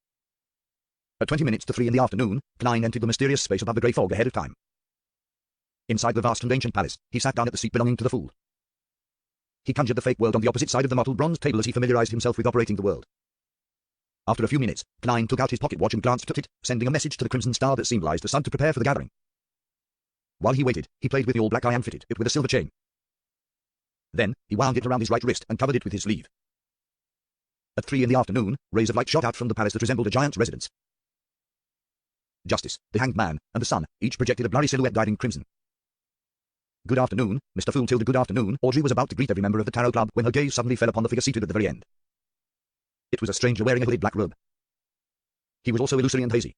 At 20 minutes to 3 in the afternoon, Klein entered the mysterious space above the grey fog ahead of time. Inside the vast and ancient palace, he sat down at the seat belonging to the Fool. He conjured the fake world on the opposite side of the mottled bronze table as he familiarized himself with operating the world. After a few minutes, Klein took out his pocket watch and glanced at it, sending a message to the crimson star that symbolized the sun to prepare for the gathering. While he waited, he played with the old black eye and fitted it with a silver chain. Then, he wound it around his right wrist and covered it with his sleeve. At 3 in the afternoon, rays of light shot out from the palace that resembled a giant's residence. Justice, the Hanged Man, and the sun, each projected a blurry silhouette dyed in crimson. "Good afternoon, Mr. Fool tilde good afternoon." Audrey was about to greet every member of the Tarot Club when her gaze suddenly fell upon the figure seated at the very end. It was a stranger wearing a hooded black robe. He was also illusory and hazy.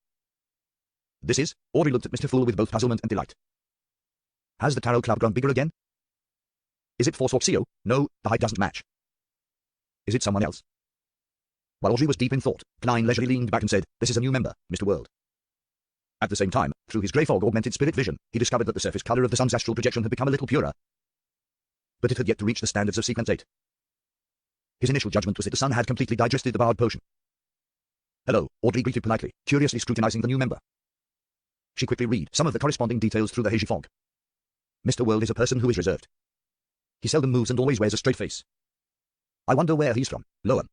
"This is?" Audrey looked at Mr. Fool with both puzzlement and delight. "Has the Tarot Club grown bigger again? Is it Forsorcio? No, the height doesn't match. Is it someone else?" While Audrey was deep in thought, Klein leisurely leaned back and said, "This is a new member, Mr. World." At the same time, through his grey fog-augmented spirit vision, he discovered that the surface color of the sun's astral projection had become a little purer. But it had yet to reach the standards of Sequence 8. His initial judgment was that the sun had completely digested the barred potion. "Hello," Audrey greeted politely, curiously scrutinizing the new member. She quickly read some of the corresponding details through the hazy fog. "Mr. World is a person who is reserved. He seldom moves and always wears a straight face. I wonder where he's from. Loam.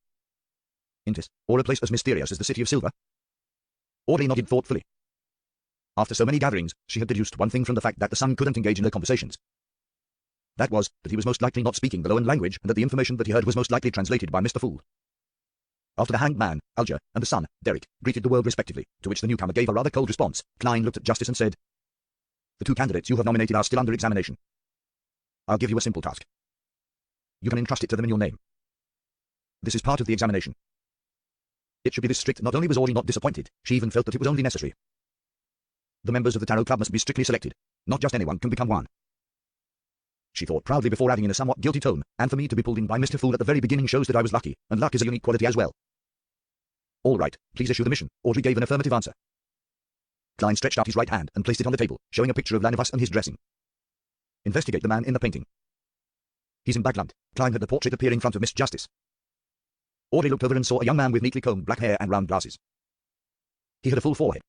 Intis, or a place as mysterious as the City of Silver?" Audrey nodded thoughtfully. After so many gatherings, she had deduced one thing from the fact that the sun couldn't engage in their conversations. That was, that he was most likely not speaking the Loan language, and that the information that he heard was most likely translated by Mr. Fool. After the Hanged Man, Alger, and the sun, Derek, greeted the world respectively, to which the newcomer gave a rather cold response, Klein looked at Justice and said, "The 2 candidates you have nominated are still under examination. I'll give you a simple task. You can entrust it to them in your name. This is part of the examination." It should be this strict. Not only was Audrey not disappointed, she even felt that it was only necessary. The members of the Tarot Club must be strictly selected. Not just anyone can become one. She thought proudly before adding in a somewhat guilty tone, "And for me to be pulled in by Mr. Fool at the very beginning shows that I was lucky, and luck is a unique quality as well." "All right, please issue the mission." Audrey gave an affirmative answer. Klein stretched out his right hand and placed it on the table, showing a picture of Lanivas and his dressing. "Investigate the man in the painting. He's in Backland." Klein had the portrait appear in front of Miss Justice. Audrey looked over and saw a young man with neatly combed black hair and round glasses. He had a full forehead.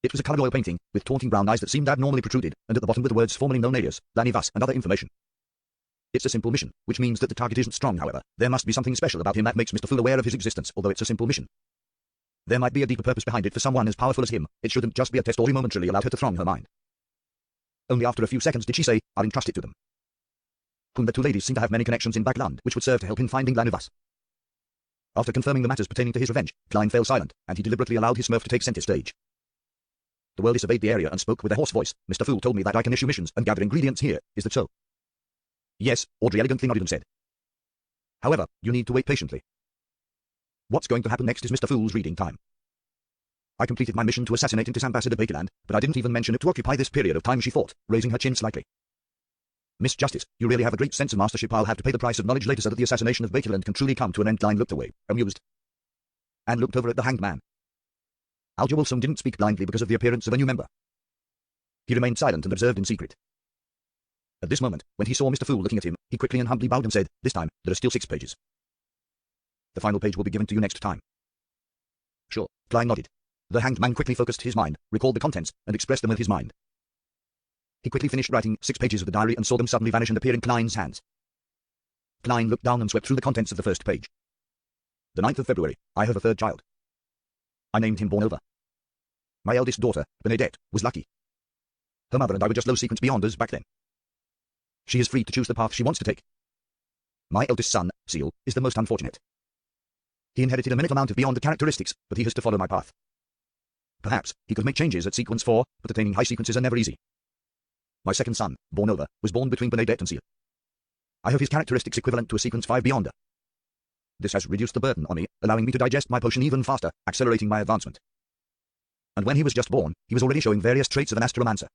It was a colored oil painting, with taunting brown eyes that seemed abnormally protruded, and at the bottom were the words formerly known alias, Lanivas, and other information. It's a simple mission, which means that the target isn't strong, however. There must be something special about him that makes Mr. Fool aware of his existence, although it's a simple mission. There might be a deeper purpose behind it for someone as powerful as him. It shouldn't just be a test or he momentarily allowed her to throng her mind. Only after a few seconds did she say, "I'll entrust it to them." The 2 ladies seemed to have many connections in Backland, which would serve to help in finding Lanivas. After confirming the matters pertaining to his revenge, Klein fell silent, and he deliberately allowed his Smurf to take center stage. The worldie surveyed the area and spoke with a hoarse voice. "Mr. Fool told me that I can issue missions and gather ingredients here. Is that so?" "Yes," Audrey elegantly nodded and said. "However, you need to wait patiently. What's going to happen next is Mr. Fool's reading time. I completed my mission to assassinate Intis Ambassador Bakerland, but I didn't even mention it to occupy this period of time," she thought, raising her chin slightly. Miss Justice, you really have a great sense of mastership. I'll have to pay the price of knowledge later so that the assassination of Bakerland can truly come to an end. Klein looked away, amused, and looked over at the hanged man. Alger Wolfson didn't speak blindly because of the appearance of a new member. He remained silent and observed in secret. At this moment, when he saw Mr. Fool looking at him, he quickly and humbly bowed and said, "This time, there are still 6 pages. The final page will be given to you next time." "Sure," Klein nodded. The hanged man quickly focused his mind, recalled the contents, and expressed them with his mind. He quickly finished writing 6 pages of the diary and saw them suddenly vanish and appear in Klein's hands. Klein looked down and swept through the contents of the first page. "The 9th of February, I have a 3rd child. I named him Bornova. My eldest daughter, Bernadette, was lucky. Her mother and I were just low-sequence beyonders back then. She is free to choose the path she wants to take. My eldest son, Seal, is the most unfortunate. He inherited a minimal amount of beyond characteristics, but he has to follow my path. Perhaps he could make changes at sequence 4, but attaining high sequences are never easy. My second son, Bornova, was born between Bernadette and Seal. I have his characteristics equivalent to a sequence 5 beyonder. This has reduced the burden on me, allowing me to digest my potion even faster, accelerating my advancement. And when he was just born, he was already showing various traits of an astromancer.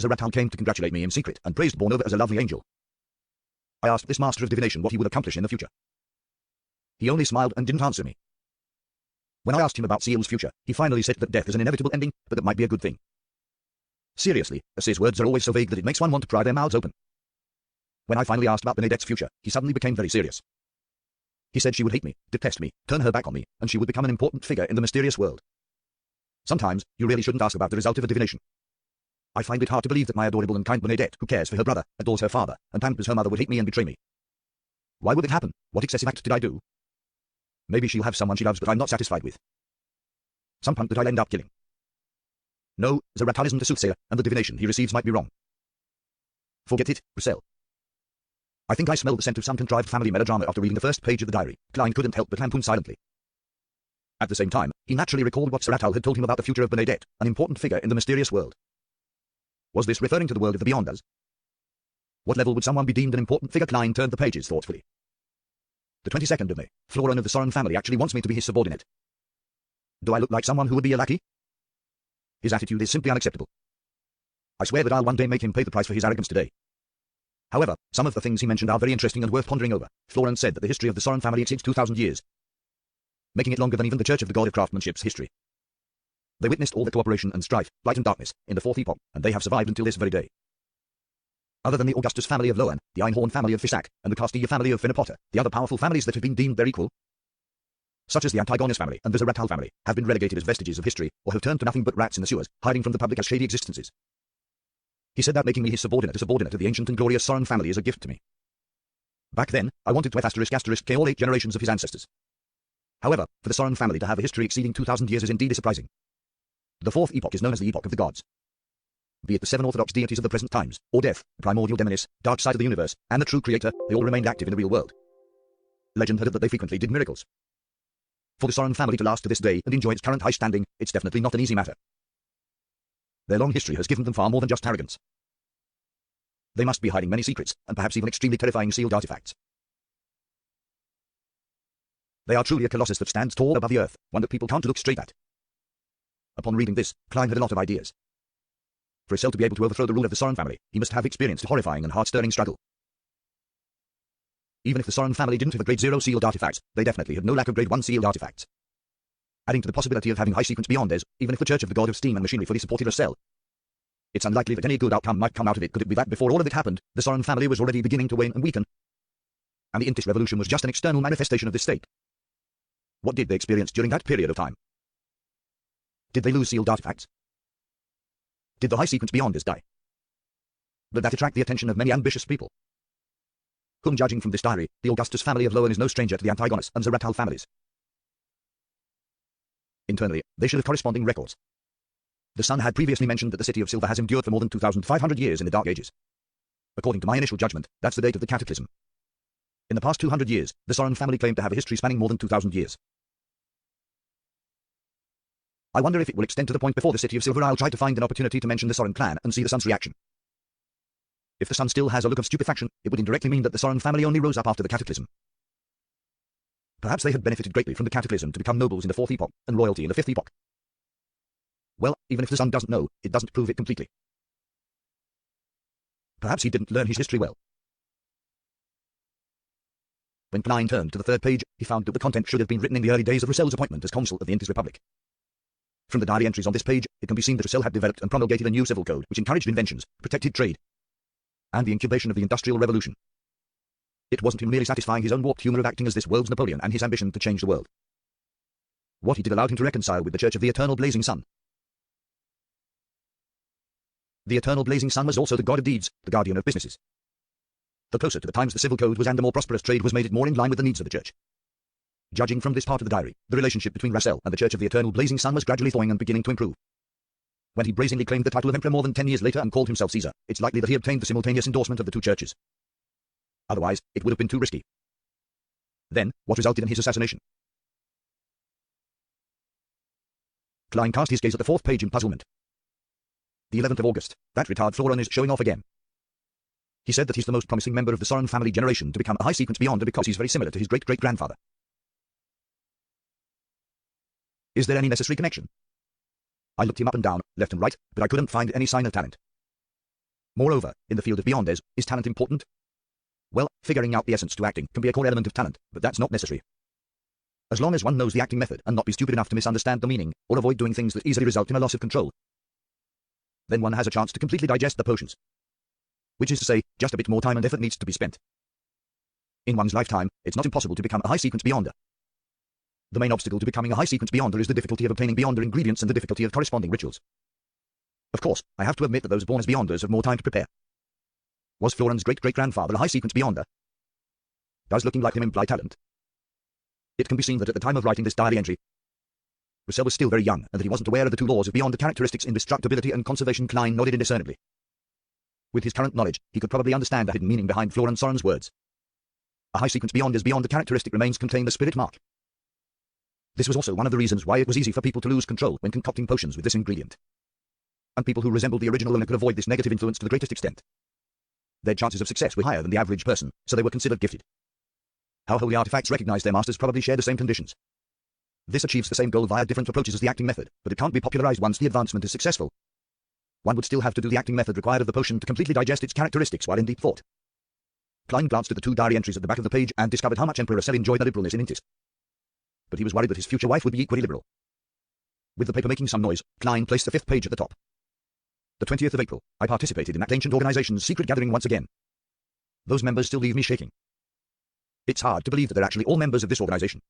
Zeratal came to congratulate me in secret and praised Bornova as a lovely angel. I asked this master of divination what he would accomplish in the future. He only smiled and didn't answer me. When I asked him about Seal's future, he finally said that death is an inevitable ending, but that might be a good thing. Seriously, Ass's words are always so vague that it makes one want to pry their mouths open. When I finally asked about Bernadette's future, he suddenly became very serious. He said she would hate me, detest me, turn her back on me, and she would become an important figure in the mysterious world. Sometimes, you really shouldn't ask about the result of a divination. I find it hard to believe that my adorable and kind Bernadette, who cares for her brother, adores her father, and pampers her mother, would hate me and betray me. Why would it happen? What excessive act did I do? Maybe she'll have someone she loves but I'm not satisfied with. Some punk that I'll end up killing. No, Zeratal isn't a soothsayer, and the divination he receives might be wrong. Forget it, Russell. I think I smelled the scent of some contrived family melodrama after reading the first page of the diary. Klein couldn't help but lampoon silently. At the same time, he naturally recalled what Zeratal had told him about the future of Bernadette, an important figure in the mysterious world. Was this referring to the world of the Beyonders? What level would someone be deemed an important figure? Klein turned the pages thoughtfully. The 22nd of May, Floran of the Soren family actually wants me to be his subordinate. Do I look like someone who would be a lackey? His attitude is simply unacceptable. I swear that I'll one day make him pay the price for his arrogance today. However, some of the things he mentioned are very interesting and worth pondering over. Floran said that the history of the Soren family exceeds 2,000 years, making it longer than even the Church of the God of Craftsmanship's history. They witnessed all the cooperation and strife, light and darkness, in the 4th epoch, and they have survived until this very day. Other than the Augustus family of Loan, the Einhorn family of Fisak, and the Castilla family of Finnepotter, the other powerful families that have been deemed their equal, such as the Antigonus family and the Zeratal family, have been relegated as vestiges of history, or have turned to nothing but rats in the sewers, hiding from the public as shady existences. He said that making me his subordinate of the ancient and glorious Soren family is a gift to me. Back then, I wanted to **k all 8 generations of his ancestors. However, for the Soren family to have a history exceeding 2,000 years is indeed surprising. The 4th epoch is known as the Epoch of the Gods. Be it the 7 orthodox deities of the present times, or death, the primordial demonis, dark side of the universe, and the true creator, they all remained active in the real world. Legend had it that they frequently did miracles. For the Soren family to last to this day and enjoy its current high standing, it's definitely not an easy matter. Their long history has given them far more than just arrogance. They must be hiding many secrets, and perhaps even extremely terrifying sealed artifacts. They are truly a colossus that stands tall above the earth, one that people can't look straight at. Upon reading this, Klein had a lot of ideas. For Russell to be able to overthrow the rule of the Soren family, he must have experienced a horrifying and heart-stirring struggle. Even if the Soren family didn't have a grade 0 sealed artifacts, they definitely had no lack of grade 1 sealed artifacts. Adding to the possibility of having high sequence beyonders, even if the Church of the God of Steam and Machinery fully supported Russell, it's unlikely that any good outcome might come out of it. Could it be that before all of it happened, the Soren family was already beginning to wane and weaken, and the Intis revolution was just an external manifestation of this state? What did they experience during that period of time? Did they lose sealed artifacts? Did the high sequence beyonders die? Did that attract the attention of many ambitious people? Whom, judging from this diary, the Augustus family of Loan is no stranger to the Antigonus and Zeratal families. Internally, they should have corresponding records. The Sun had previously mentioned that the city of Silver has endured for more than 2,500 years in the Dark Ages. According to my initial judgment, that's the date of the Cataclysm. In the past 200 years, the Soren family claimed to have a history spanning more than 2,000 years. I wonder if it will extend to the point before the city of Silver. I'll try to find an opportunity to mention the Soren clan and see the Sun's reaction. If the Sun still has a look of stupefaction, it would indirectly mean that the Soren family only rose up after the Cataclysm. Perhaps they had benefited greatly from the Cataclysm to become nobles in the 4th epoch, and royalty in the 5th epoch. Well, even if the Sun doesn't know, it doesn't prove it completely. Perhaps he didn't learn his history well. When Klein turned to the third page, he found that the content should have been written in the early days of Russell's appointment as consul of the Intis Republic. From the diary entries on this page, it can be seen that Russell had developed and promulgated a new civil code which encouraged inventions, protected trade, and the incubation of the Industrial Revolution. It wasn't him merely satisfying his own warped humour of acting as this world's Napoleon and his ambition to change the world. What he did allowed him to reconcile with the Church of the Eternal Blazing Sun. The Eternal Blazing Sun was also the god of deeds, the guardian of businesses. The closer to the times the civil code was and the more prosperous trade was made it more in line with the needs of the Church. Judging from this part of the diary, the relationship between Russell and the Church of the Eternal Blazing Sun was gradually thawing and beginning to improve. When he brazenly claimed the title of Emperor more than 10 years later and called himself Caesar, it's likely that he obtained the simultaneous endorsement of the two churches. Otherwise, it would have been too risky. Then, what resulted in his assassination? Klein cast his gaze at the fourth page in puzzlement. The 11th of August, that retard Florin is showing off again. He said that he's the most promising member of the Sorin family generation to become a high-sequence beyonder because he's very similar to his great-great-grandfather. Is there any necessary connection? I looked him up and down, left and right, but I couldn't find any sign of talent. Moreover, in the field of beyonders, is talent important? Well, figuring out the essence to acting can be a core element of talent, but that's not necessary. As long as one knows the acting method and not be stupid enough to misunderstand the meaning, or avoid doing things that easily result in a loss of control, then one has a chance to completely digest the potions. Which is to say, just a bit more time and effort needs to be spent. In one's lifetime, it's not impossible to become a high-sequence beyonder. The main obstacle to becoming a high-sequence beyonder is the difficulty of obtaining beyonder ingredients and the difficulty of corresponding rituals. Of course, I have to admit that those born as beyonders have more time to prepare. Was Florin's great-great-grandfather a high-sequence beyonder? Does looking like him imply talent? It can be seen that at the time of writing this diary entry, Russell was still very young, and that he wasn't aware of the two laws of beyonder characteristics indestructibility and conservation. Klein nodded indiscernibly. With his current knowledge, he could probably understand the hidden meaning behind Florin Sorin's words. A high-sequence beyonder's beyonder characteristic remains contain the spirit mark. This was also one of the reasons why it was easy for people to lose control when concocting potions with this ingredient. And people who resembled the original owner could avoid this negative influence to the greatest extent. Their chances of success were higher than the average person, so they were considered gifted. How holy artifacts recognize their masters probably share the same conditions. This achieves the same goal via different approaches as the acting method, but it can't be popularized once the advancement is successful. One would still have to do the acting method required of the potion to completely digest its characteristics while in deep thought. Klein glanced at the two diary entries at the back of the page and discovered how much Emperor Russell enjoyed the liberalness in Intis. But he was worried that his future wife would be equally liberal. With the paper making some noise, Klein placed the fifth page at the top. The 20th of April, I participated in that ancient organization's secret gathering once again. Those members still leave me shaking. It's hard to believe that they're actually all members of this organization.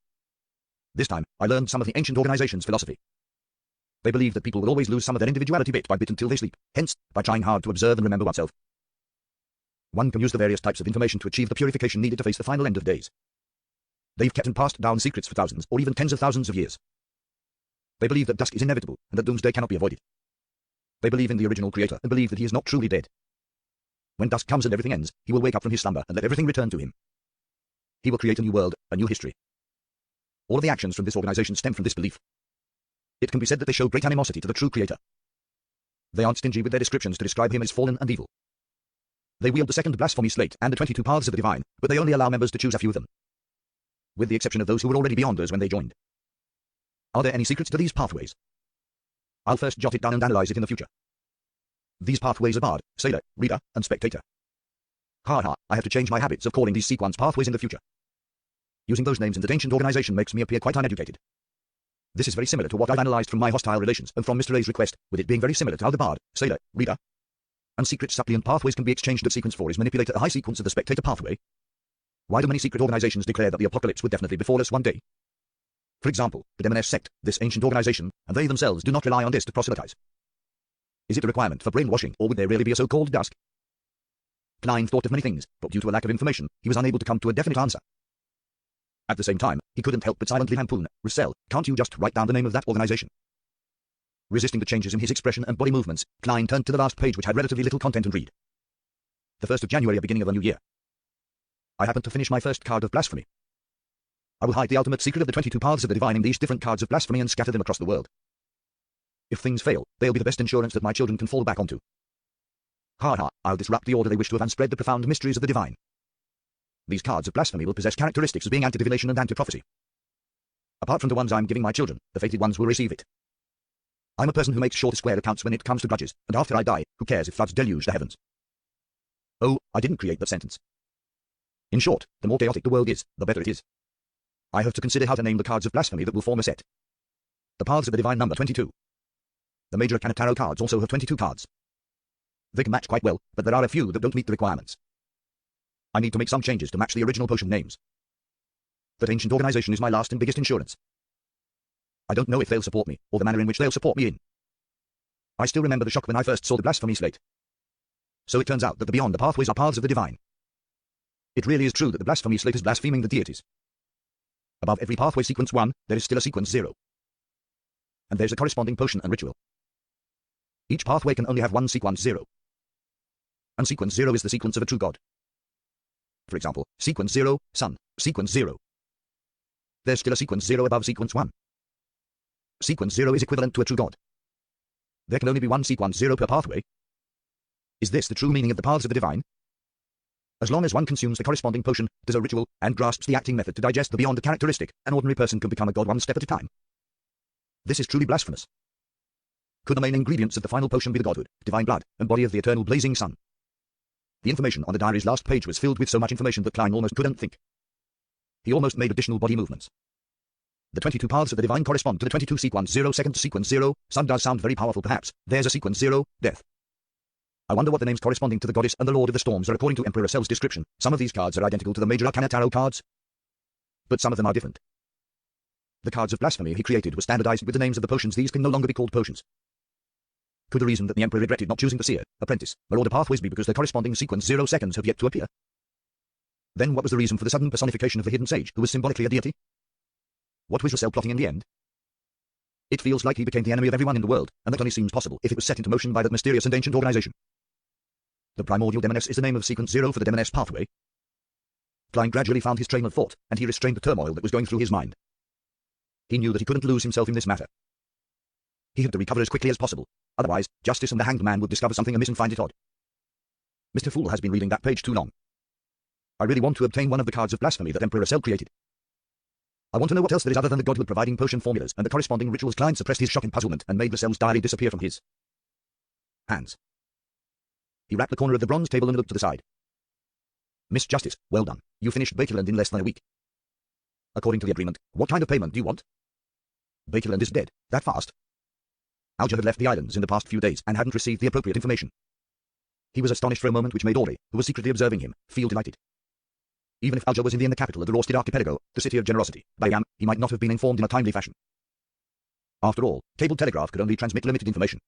This time, I learned some of the ancient organization's philosophy. They believe that people will always lose some of their individuality bit by bit until they sleep, hence, by trying hard to observe and remember oneself. One can use the various types of information to achieve the purification needed to face the final end of days. They've kept and passed down secrets for thousands, or even tens of thousands of years. They believe that dusk is inevitable, and that doomsday cannot be avoided. They believe in the original creator, and believe that he is not truly dead. When dusk comes and everything ends, he will wake up from his slumber and let everything return to him. He will create a new world, a new history. All of the actions from this organization stem from this belief. It can be said that they show great animosity to the true creator. They aren't stingy with their descriptions to describe him as fallen and evil. They wield the second blasphemy slate and the 22 paths of the divine, but they only allow members to choose a few of them. With the exception of those who were already beyonders when they joined. Are there any secrets to these pathways? I'll first jot it down and analyze it in the future. These pathways are Bard, Sailor, Reader, and Spectator. I have to change my habits of calling these sequence pathways in the future. Using those names in the ancient organization makes me appear quite uneducated. This is very similar to what I've analyzed from my hostile relations and from Mr. A's request, with it being very similar to how the Bard, Sailor, Reader, and secret suppliant pathways can be exchanged. That sequence 4 is manipulated at the high sequence of the Spectator pathway. Why do many secret organizations declare that the apocalypse would definitely befall us one day? For example, the Demones sect, this ancient organization, and they themselves do not rely on this to proselytize. Is it a requirement for brainwashing, or would there really be a so-called dusk? Klein thought of many things, but due to a lack of information, he was unable to come to a definite answer. At the same time, he couldn't help but silently lampoon, Russell, can't you just write down the name of that organization? Resisting the changes in his expression and body movements, Klein turned to the last page which had relatively little content and read. The 1st of January, beginning of a new year. I happened to finish my first card of blasphemy. I will hide the ultimate secret of the 22 paths of the divine in these different cards of blasphemy and scatter them across the world. If things fail, they'll be the best insurance that my children can fall back onto. I'll disrupt the order they wish to have and spread the profound mysteries of the divine. These cards of blasphemy will possess characteristics of being anti-divination and anti-prophecy. Apart from the ones I'm giving my children, the fated ones will receive it. I'm a person who makes sure to square accounts when it comes to grudges, and after I die, who cares if floods deluge the heavens? Oh, I didn't create that sentence. In short, the more chaotic the world is, the better it is. I have to consider how to name the cards of blasphemy that will form a set. The paths of the divine number 22. The major arcana tarot cards also have 22 cards. They can match quite well, but there are a few that don't meet the requirements. I need to make some changes to match the original potion names. That ancient organization is my last and biggest insurance. I don't know if they'll support me, or the manner in which they'll support me in. I still remember the shock when I first saw the blasphemy slate. So it turns out that the beyond the pathways are paths of the divine. It really is true that the blasphemy slate is blaspheming the deities. Above every pathway sequence 1, there is still a sequence 0. And there's a corresponding potion and ritual. Each pathway can only have one sequence 0. And sequence 0 is the sequence of a true god. For example, sequence 0, sun, sequence 0. There's still a sequence 0 above sequence 1. Sequence 0 is equivalent to a true god. There can only be one sequence 0 per pathway. Is this the true meaning of the paths of the divine? As long as one consumes the corresponding potion, does a ritual, and grasps the acting method to digest the beyond characteristic, an ordinary person can become a god one step at a time. This is truly blasphemous. Could the main ingredients of the final potion be the godhood, divine blood, and body of the eternal blazing sun? The information on the diary's last page was filled with so much information that Klein almost couldn't think. He almost made additional body movements. The 22 paths of the divine correspond to the 22 sequence 0 second to sequence 0, sun does sound very powerful perhaps, there's a sequence 0, death. I wonder what the names corresponding to the goddess and the lord of the storms are according to Emperor Cell's description. Some of these cards are identical to the major arcana tarot cards, but some of them are different. The cards of blasphemy he created were standardized with the names of the potions. These can no longer be called potions. Could the reason that the Emperor regretted not choosing the seer, apprentice, marauder pathways be because their corresponding sequence 0 seconds have yet to appear? Then what was the reason for the sudden personification of the hidden sage, who was symbolically a deity? What was Russell plotting in the end? It feels like he became the enemy of everyone in the world, and that only seems possible if it was set into motion by that mysterious and ancient organization. The primordial demoness is the name of sequence 0 for the demoness pathway. Klein gradually found his train of thought, and he restrained the turmoil that was going through his mind. He knew that he couldn't lose himself in this matter. He had to recover as quickly as possible, otherwise, Justice and the Hanged Man would discover something amiss and find it odd. Mr. Fool has been reading that page too long. I really want to obtain one of the cards of blasphemy that Emperor Cell created. I want to know what else there is other than the godhood providing potion formulas and the corresponding rituals. Klein suppressed his shock and puzzlement and made Russell's diary disappear from his hands. He rapped the corner of the bronze table and looked to the side. Miss Justice, well done. You finished Bakerland in less than a week. According to the agreement, what kind of payment do you want? Bakerland is dead. That fast? Alger had left the islands in the past few days and hadn't received the appropriate information. He was astonished for a moment, which made Audrey, who was secretly observing him, feel delighted. Even if Alger was in the capital of the Rorstad archipelago, the city of generosity, Bayam, he might not have been informed in a timely fashion. After all, cable telegraph could only transmit limited information.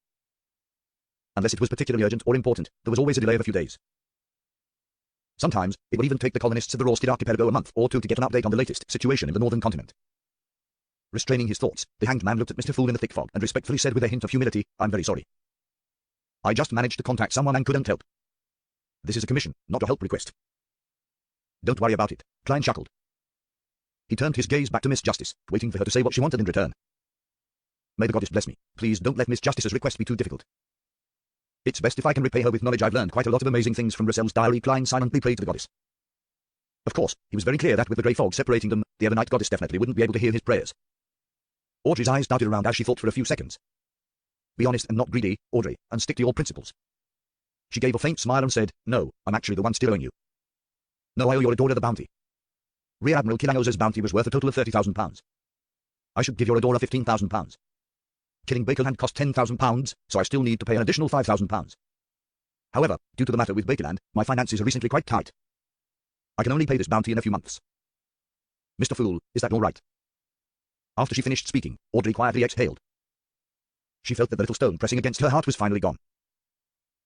Unless it was particularly urgent or important, there was always a delay of a few days. Sometimes, it would even take the colonists of the Rorstad archipelago a month or two to get an update on the latest situation in the northern continent. Restraining his thoughts, the Hanged Man looked at Mr. Fool in the thick fog and respectfully said with a hint of humility, I'm very sorry. I just managed to contact someone and couldn't help. This is a commission, not a help request. Don't worry about it, Klein chuckled. He turned his gaze back to Miss Justice, waiting for her to say what she wanted in return. May the goddess bless me. Please don't let Miss Justice's request be too difficult. It's best if I can repay her with knowledge. I've learned quite a lot of amazing things from Russell's diary. Klein silently prayed to the goddess. Of course, he was very clear that with the grey fog separating them, the Evernight goddess definitely wouldn't be able to hear his prayers. Audrey's eyes darted around as she thought for a few seconds. Be honest and not greedy, Audrey, and stick to your principles. She gave a faint smile and said, No, I'm actually the one still owing you. No, I owe your adorer the bounty. Rear Admiral Kilangos's bounty was worth a total of £30,000. I should give your adorer £15,000. Killing Bakerland cost £10,000, so I still need to pay an additional £5,000. However, due to the matter with Bakerland, my finances are recently quite tight. I can only pay this bounty in a few months. Mr. Fool, is that all right? After she finished speaking, Audrey quietly exhaled. She felt that the little stone pressing against her heart was finally gone.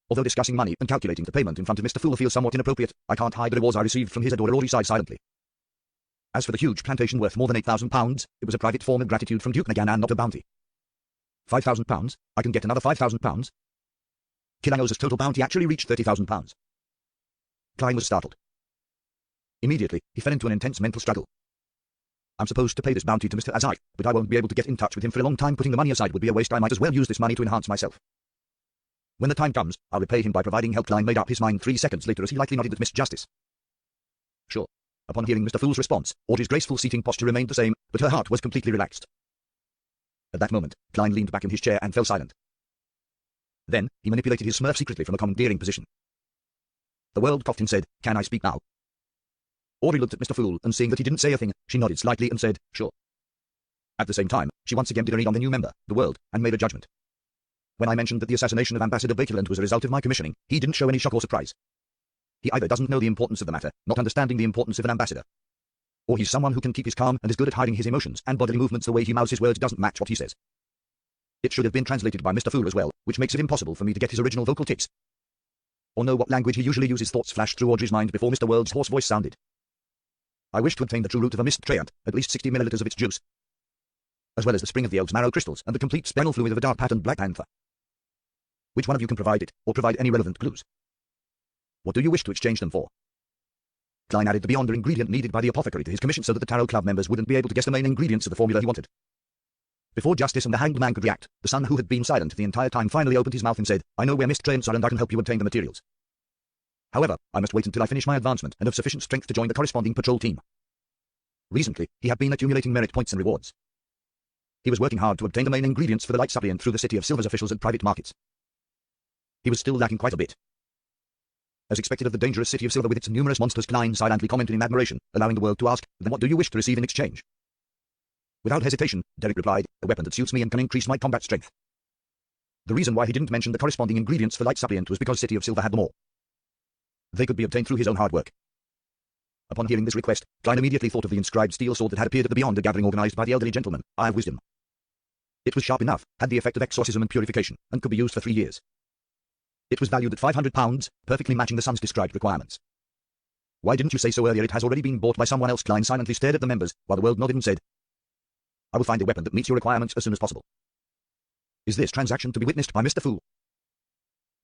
Although discussing money and calculating the payment in front of Mr. Fool feels somewhat inappropriate, I can't hide the rewards I received from his adorer. Audrey sighed silently. As for the huge plantation worth more than £8,000, it was a private form of gratitude from Duke Nagan and not a bounty. £5,000? I can get another £5,000? Kilangos's total bounty actually reached £30,000. Klein was startled. Immediately, he fell into an intense mental struggle. I'm supposed to pay this bounty to Mr. Azai, but I won't be able to get in touch with him for a long time. Putting the money aside would be a waste. I might as well use this money to enhance myself. When the time comes, I'll repay him by providing help. Klein made up his mind 3 seconds later as he lightly nodded at Miss Justice. Sure. Upon hearing Mr. Fool's response, Audrey's graceful seating posture remained the same, but her heart was completely relaxed. At that moment, Klein leaned back in his chair and fell silent. Then, he manipulated his smurf secretly from a commandeering position. The world coughed and said, "Can I speak now?" Audrey looked at Mr. Fool, and seeing that he didn't say a thing, she nodded slightly and said, "Sure." At the same time, she once again did a read on the new member, the world, and made a judgment. When I mentioned that the assassination of Ambassador Bakerland was a result of my commissioning, he didn't show any shock or surprise. He either doesn't know the importance of the matter, not understanding the importance of an ambassador, or he's someone who can keep his calm and is good at hiding his emotions and bodily movements. The way he mouths his words doesn't match what he says. It should have been translated by Mr. Fool as well, which makes it impossible for me to get his original vocal tics, or know what language he usually uses. Thoughts flashed through Audrey's mind before Mr. World's hoarse voice sounded. I wish to obtain the true root of a mist treant, at least 60 milliliters of its juice, as well as the spring of the elves' marrow crystals and the complete spinal fluid of a dark patterned black panther. Which one of you can provide it, or provide any relevant clues? What do you wish to exchange them for? Klein added the beyonder ingredient needed by the apothecary to his commission so that the Tarot Club members wouldn't be able to guess the main ingredients of the formula he wanted. Before Justice and the Hanged Man could react, the son, who had been silent the entire time, finally opened his mouth and said, "I know where mist treants are and I can help you obtain the materials. However, I must wait until I finish my advancement and have sufficient strength to join the corresponding patrol team." Recently, he had been accumulating merit points and rewards. He was working hard to obtain the main ingredients for the light supplement through the City of Silver's officials and private markets. He was still lacking quite a bit. As expected of the dangerous City of Silver with its numerous monsters, Klein silently commented in admiration, allowing the world to ask, "Then what do you wish to receive in exchange?" Without hesitation, Derek replied, "A weapon that suits me and can increase my combat strength." The reason why he didn't mention the corresponding ingredients for light supplement was because City of Silver had them all. They could be obtained through his own hard work. Upon hearing this request, Klein immediately thought of the inscribed steel sword that had appeared at the Beyonder gathering organized by the elderly gentleman, Eye of Wisdom. It was sharp enough, had the effect of exorcism and purification, and could be used for 3 years. It was valued at £500, perfectly matching the son's described requirements. "Why didn't you say so earlier? It has already been bought by someone else." Klein silently stared at the members, while the world nodded and said, "I will find a weapon that meets your requirements as soon as possible." "Is this transaction to be witnessed by Mr. Fool?"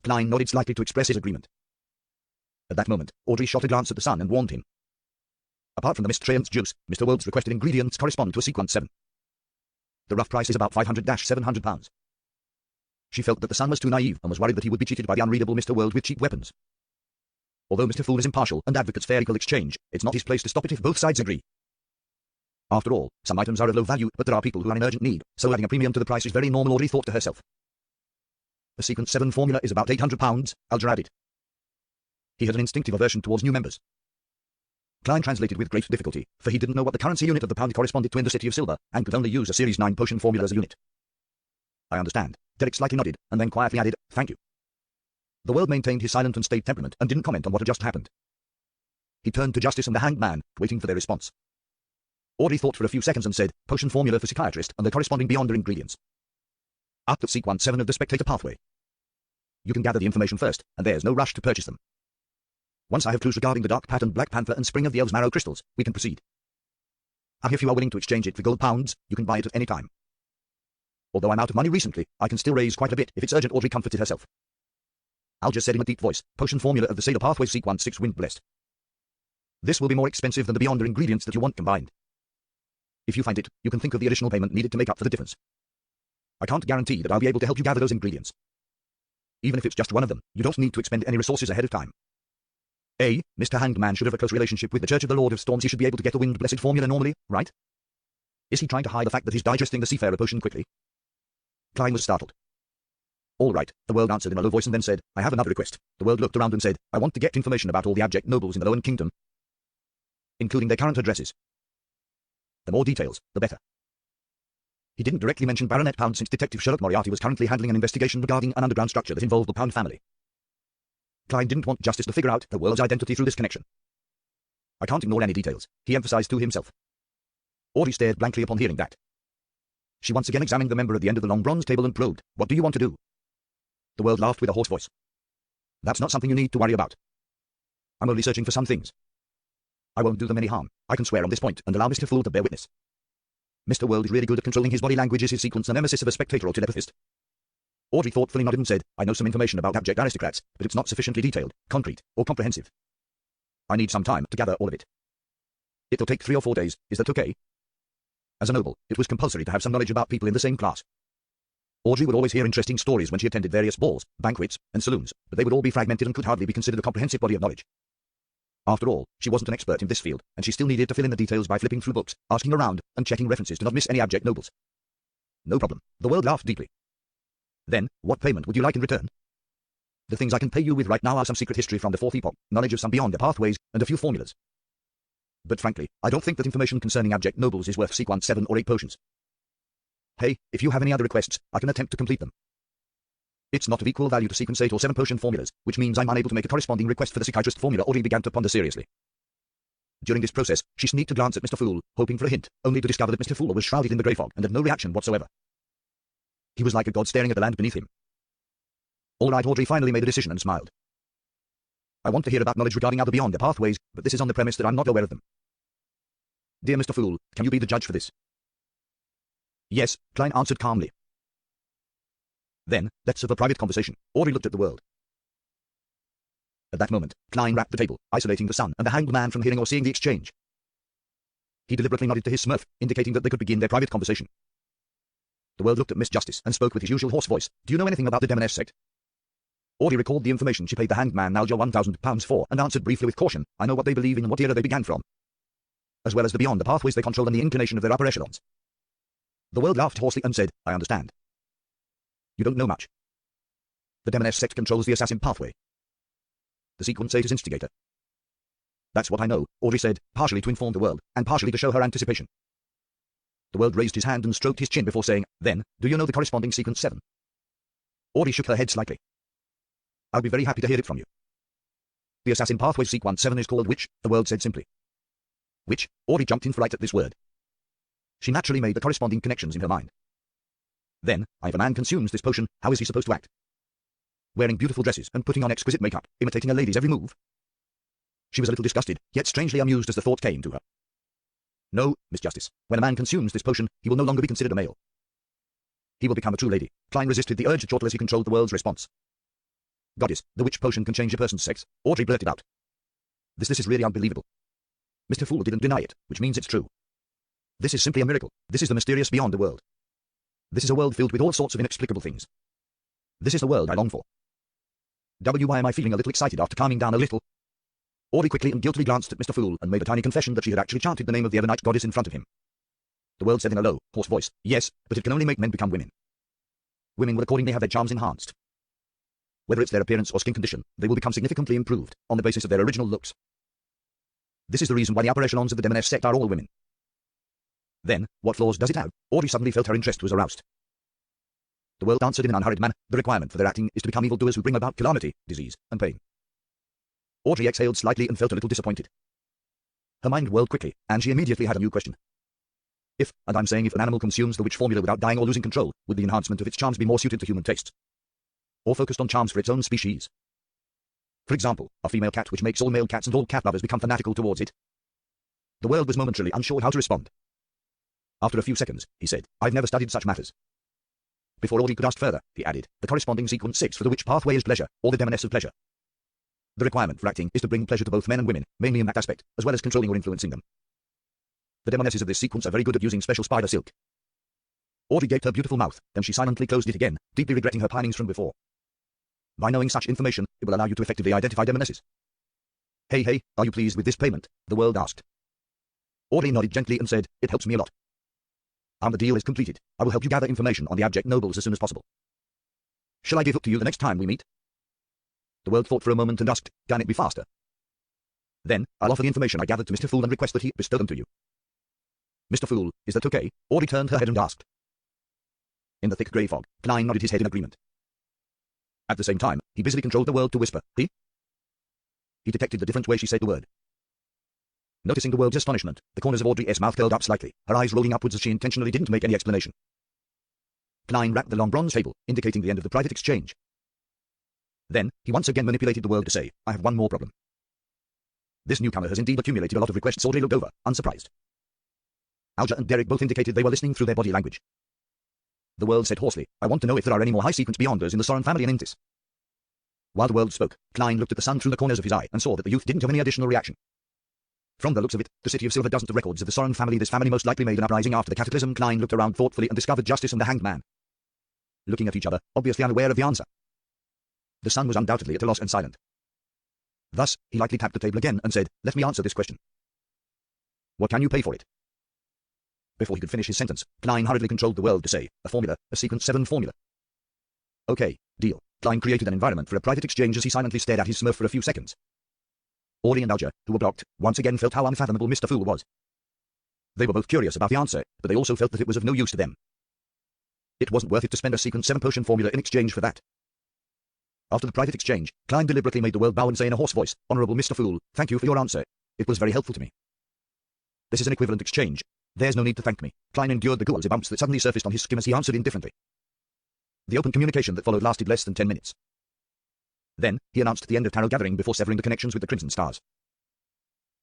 Klein nodded slightly to express his agreement. At that moment, Audrey shot a glance at the son and warned him. "Apart from the mist treant's juice, Mr. World's requested ingredients correspond to a sequence 7. The rough price is about £500-700. She felt that the son was too naive and was worried that he would be cheated by the unreadable Mr. World with cheap weapons. Although Mr. Fool is impartial and advocates fair equal exchange, it's not his place to stop it if both sides agree. After all, some items are of low value, but there are people who are in urgent need, so adding a premium to the price is very normal, Audrey thought to herself. The sequence 7 formula is about £800, Alger added. He had an instinctive aversion towards new members. Klein translated with great difficulty, for he didn't know what the currency unit of the pound corresponded to in the City of Silver, and could only use a Series 9 potion formula as a unit. "I understand." Derek slightly nodded, and then quietly added, "Thank you." The world maintained his silent and staid temperament, and didn't comment on what had just happened. He turned to Justice and the Hanged Man, waiting for their response. Audrey thought for a few seconds and said, "Potion formula for psychiatrist and the corresponding beyonder ingredients. Up to sequence 7 of the Spectator pathway. You can gather the information first, and there's no rush to purchase them. Once I have clues regarding the dark pattern Black Panther and spring of the elves' marrow crystals, we can proceed. If you are willing to exchange it for gold pounds, you can buy it at any time. Although I'm out of money recently, I can still raise quite a bit if it's urgent." Audrey comforted herself. Alger said in a deep voice, "Potion formula of the Sailor pathway sequence 6 wind blessed. This will be more expensive than the beyonder ingredients that you want combined. If you find it, you can think of the additional payment needed to make up for the difference. I can't guarantee that I'll be able to help you gather those ingredients. Even if it's just one of them, you don't need to expend any resources ahead of time. Mr. Hanged Man should have a close relationship with the Church of the Lord of Storms. He should be able to get the wind blessed formula normally, right? Is he trying to hide the fact that he's digesting the Seafarer potion quickly?" Klein was startled. "All right," the world answered in a low voice and then said, "I have another request." The world looked around and said, "I want to get information about all the abject nobles in the Lowen Kingdom, including their current addresses. The more details, the better." He didn't directly mention Baronet Pound since Detective Sherlock Moriarty was currently handling an investigation regarding an underground structure that involved the Pound family. Klein didn't want Justice to figure out the world's identity through this connection. "I can't ignore any details," he emphasized to himself. Audrey stared blankly upon hearing that. She once again examined the member at the end of the long bronze table and probed, "What do you want to do?" The world laughed with a hoarse voice. "That's not something you need to worry about. I'm only searching for some things. I won't do them any harm. I can swear on this point and allow Mr. Fool to bear witness. Mr. World is really good at controlling his body language. Is his sequence a nemesis of a spectator or telepathist?" Audrey thoughtfully nodded and said, "I know some information about abject aristocrats, but it's not sufficiently detailed, concrete, or comprehensive. I need some time to gather all of it. It'll take 3 or 4 days. Is that okay?" As a noble, it was compulsory to have some knowledge about people in the same class. Audrey would always hear interesting stories when she attended various balls, banquets, and saloons, but they would all be fragmented and could hardly be considered a comprehensive body of knowledge. After all, she wasn't an expert in this field, and she still needed to fill in the details by flipping through books, asking around, and checking references to not miss any abject nobles. "No problem." The world laughed deeply. "Then, what payment would you like in return?" The things I can pay you with right now are some secret history from the fourth epoch, knowledge of some beyond the pathways, and a few formulas. But frankly, I don't think that information concerning abject nobles is worth sequence 7 or 8 potions. Hey, if you have any other requests, I can attempt to complete them. It's not of equal value to sequence 8 or 7 potion formulas, which means I'm unable to make a corresponding request for the psychiatrist formula Audrey began to ponder seriously. During this process, she sneaked a glance at Mr. Fool, hoping for a hint, only to discover that Mr. Fool was shrouded in the grey fog and had no reaction whatsoever. He was like a god staring at the land beneath him. All right, Audrey finally made a decision and smiled. I want to hear about knowledge regarding other beyond the pathways, but this is on the premise that I'm not aware of them. Dear Mr. Fool, can you be the judge for this? Yes, Klein answered calmly. Then, let's have a private conversation. Audrey looked at the world. At that moment, Klein rapped the table, isolating the son and the hanged man from hearing or seeing the exchange. He deliberately nodded to his Smurf, indicating that they could begin their private conversation. The world looked at Miss Justice and spoke with his usual hoarse voice. Do you know anything about the Demoness sect? Audrey recalled the information she paid the hanged man Nalja £1,000 for, and answered briefly with caution. I know what they believe in and what era they began from, as well as the beyond the pathways they control and the inclination of their upper echelons. The world laughed hoarsely and said, I understand. You don't know much. The Demoness sect controls the assassin pathway. The sequence 8 is instigator. That's what I know, Audrey said, partially to inform the world, and partially to show her anticipation. The world raised his hand and stroked his chin before saying, then, do you know the corresponding sequence 7? Audrey shook her head slightly. I'll be very happy to hear it from you. The assassin pathway sequence 7 is called Witch, the world said simply. Witch? Audrey jumped in fright at this word. She naturally made the corresponding connections in her mind. Then, if a man consumes this potion, how is he supposed to act? Wearing beautiful dresses and putting on exquisite makeup, imitating a lady's every move? She was a little disgusted, yet strangely amused as the thought came to her. No, Miss Justice, when a man consumes this potion, he will no longer be considered a male. He will become a true lady. Klein resisted the urge chortle as he controlled the world's response. Goddess, the witch potion can change a person's sex, Audrey blurted out. This is really unbelievable. Mr. Fool didn't deny it, which means it's true. This is simply a miracle. This is the mysterious beyond the world. This is a world filled with all sorts of inexplicable things. This is the world I long for. Why am I feeling a little excited after calming down a little? Audrey quickly and guiltily glanced at Mr. Fool and made a tiny confession that she had actually chanted the name of the Evernight goddess in front of him. The world said in a low, hoarse voice, yes, but it can only make men become women. Women will accordingly have their charms enhanced. Whether it's their appearance or skin condition, they will become significantly improved, on the basis of their original looks. This is the reason why the upper echelons of the Demoness sect are all women. Then, what flaws does it have? Audrey suddenly felt her interest was aroused. The world answered in an unhurried manner, the requirement for their acting is to become evildoers who bring about calamity, disease, and pain. Audrey exhaled slightly and felt a little disappointed. Her mind whirled quickly, and she immediately had a new question. If, and I'm saying if an animal consumes the witch formula without dying or losing control, would the enhancement of its charms be more suited to human tastes? Or focused on charms for its own species? For example, a female cat which makes all male cats and all cat lovers become fanatical towards it? The world was momentarily unsure how to respond. After a few seconds, he said, I've never studied such matters. Before Audrey could ask further, he added, the corresponding sequence 6 for the witch pathway is pleasure, or the Demoness of pleasure. The requirement for acting is to bring pleasure to both men and women, mainly in that aspect, as well as controlling or influencing them. The Demonesses of this sequence are very good at using special spider silk. Audrey gaped her beautiful mouth, then she silently closed it again, deeply regretting her pinings from before. By knowing such information, it will allow you to effectively identify Demonesses. Hey, are you pleased with this payment? The world asked. Audrey nodded gently and said, it helps me a lot. The deal is completed. I will help you gather information on the abject nobles as soon as possible. Shall I give it to you the next time we meet? The world thought for a moment and asked, can it be faster? Then, I'll offer the information I gathered to Mr. Fool and request that he bestow them to you. Mr. Fool, is that okay? Audrey turned her head and asked. In the thick grey fog, Klein nodded his head in agreement. At the same time, he busily controlled the world to whisper, He detected the different way she said the word. Noticing the world's astonishment, the corners of Audrey's mouth curled up slightly, her eyes rolling upwards as she intentionally didn't make any explanation. Klein rapped the long bronze table, indicating the end of the private exchange. Then, he once again manipulated the world to say, I have one more problem. This newcomer has indeed accumulated a lot of requests. Audrey looked over, unsurprised. Alja and Derek both indicated they were listening through their body language. The world said hoarsely, I want to know if there are any more high-sequence beyonders in the Soren family in Intis. While the world spoke, Klein looked at the sun through the corners of his eye and saw that the youth didn't have any additional reaction. From the looks of it, the city of Silver doesn't have records of the Soren family. This family most likely made an uprising after the cataclysm. Klein looked around thoughtfully and discovered Justice and the Hanged Man looking at each other, obviously unaware of the answer. The sun was undoubtedly at a loss and silent. Thus, he lightly tapped the table again and said, let me answer this question. What can you pay for it? Before he could finish his sentence, Klein hurriedly controlled the world to say, a formula, a sequence 7 formula. Okay, deal. Klein created an environment for a private exchange as he silently stared at his Smurf for a few seconds. Ori and Alger, who were blocked, once again felt how unfathomable Mr. Fool was. They were both curious about the answer, but they also felt that it was of no use to them. It wasn't worth it to spend a sequence 7 potion formula in exchange for that. After the private exchange, Klein deliberately made the world bow and say in a hoarse voice, "Honourable Mr. Fool, thank you for your answer. It was very helpful to me. This is an equivalent exchange. There's no need to thank me." Klein endured the gauzy bumps that suddenly surfaced on his skin as he answered indifferently. The open communication that followed lasted less than 10 minutes. Then, he announced the end of Tarot Gathering before severing the connections with the Crimson Stars.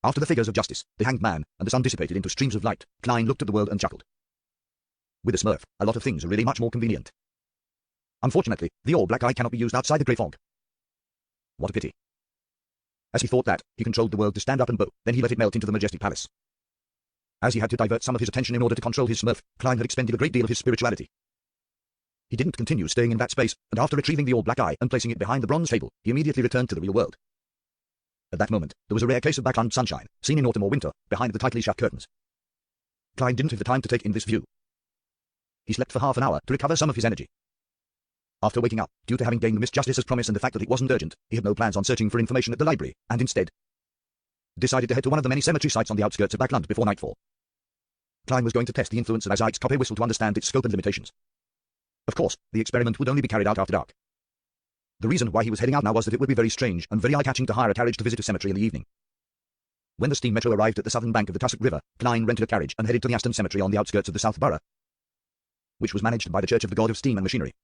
After the figures of justice, the Hanged Man, and the sun dissipated into streams of light, Klein looked at the world and chuckled. With a Smurf, a lot of things are really much more convenient. Unfortunately, the All Black Eye cannot be used outside the grey fog. What a pity. As he thought that, he controlled the world to stand up and bow, then he let it melt into the majestic palace. As he had to divert some of his attention in order to control his Smurf, Klein had expended a great deal of his spirituality. He didn't continue staying in that space, and after retrieving the All Black Eye and placing it behind the bronze table, he immediately returned to the real world. At that moment, there was a rare case of background sunshine, seen in autumn or winter, behind the tightly shut curtains. Klein didn't have the time to take in this view. He slept for half an hour to recover some of his energy. After waking up, due to having gained the Miss Justice as promised and the fact that it wasn't urgent, he had no plans on searching for information at the library, and instead decided to head to one of the many cemetery sites on the outskirts of Backland before nightfall. Klein was going to test the influence of Azite's copper whistle to understand its scope and limitations. Of course, the experiment would only be carried out after dark. The reason why he was heading out now was that it would be very strange and very eye-catching to hire a carriage to visit a cemetery in the evening. When the steam metro arrived at the southern bank of the Tussock River, Klein rented a carriage and headed to the Aston Cemetery on the outskirts of the South Borough, which was managed by the Church of the God of Steam and Machinery.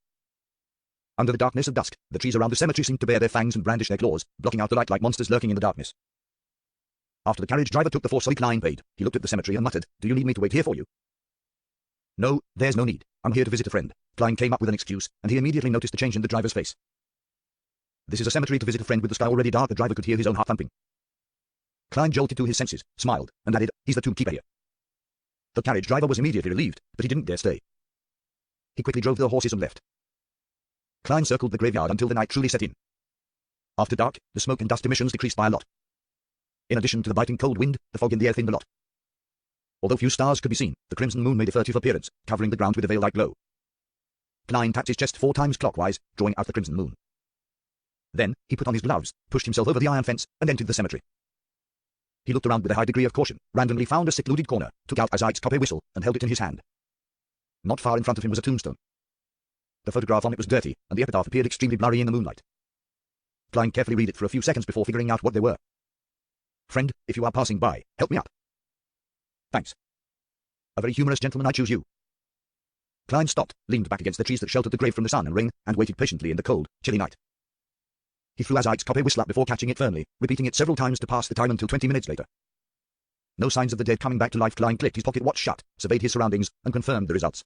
Under the darkness of dusk, the trees around the cemetery seemed to bare their fangs and brandish their claws, blocking out the light like monsters lurking in the darkness. After the carriage driver took the 4 solid Klein paid, he looked at the cemetery and muttered, "Do you need me to wait here for you?" "No, there's no need. I'm here to visit a friend." Klein came up with an excuse, and he immediately noticed the change in the driver's face. "This is a cemetery to visit a friend." With the sky already dark, the driver could hear his own heart thumping. Klein jolted to his senses, smiled, and added, "He's the tomb keeper here." The carriage driver was immediately relieved, but he didn't dare stay. He quickly drove the horses and left. Klein circled the graveyard until the night truly set in. After dark, the smoke and dust emissions decreased by a lot. In addition to the biting cold wind, the fog in the air thinned a lot. Although few stars could be seen, the crimson moon made a furtive appearance, covering the ground with a veil-like glow. Klein tapped his chest 4 times clockwise, drawing out the crimson moon. Then, he put on his gloves, pushed himself over the iron fence, and entered the cemetery. He looked around with a high degree of caution, randomly found a secluded corner, took out Azite's copper whistle, and held it in his hand. Not far in front of him was a tombstone. The photograph on it was dirty, and the epitaph appeared extremely blurry in the moonlight. Klein carefully read it for a few seconds before figuring out what they were. "Friend, if you are passing by, help me up." "Thanks. A very humorous gentleman, I choose you." Klein stopped, leaned back against the trees that sheltered the grave from the sun and rain, and waited patiently in the cold, chilly night. He threw Azite's copper whistle up before catching it firmly, repeating it several times to pass the time until 20 minutes later. No signs of the dead coming back to life. Klein clicked his pocket watch shut, surveyed his surroundings, and confirmed the results.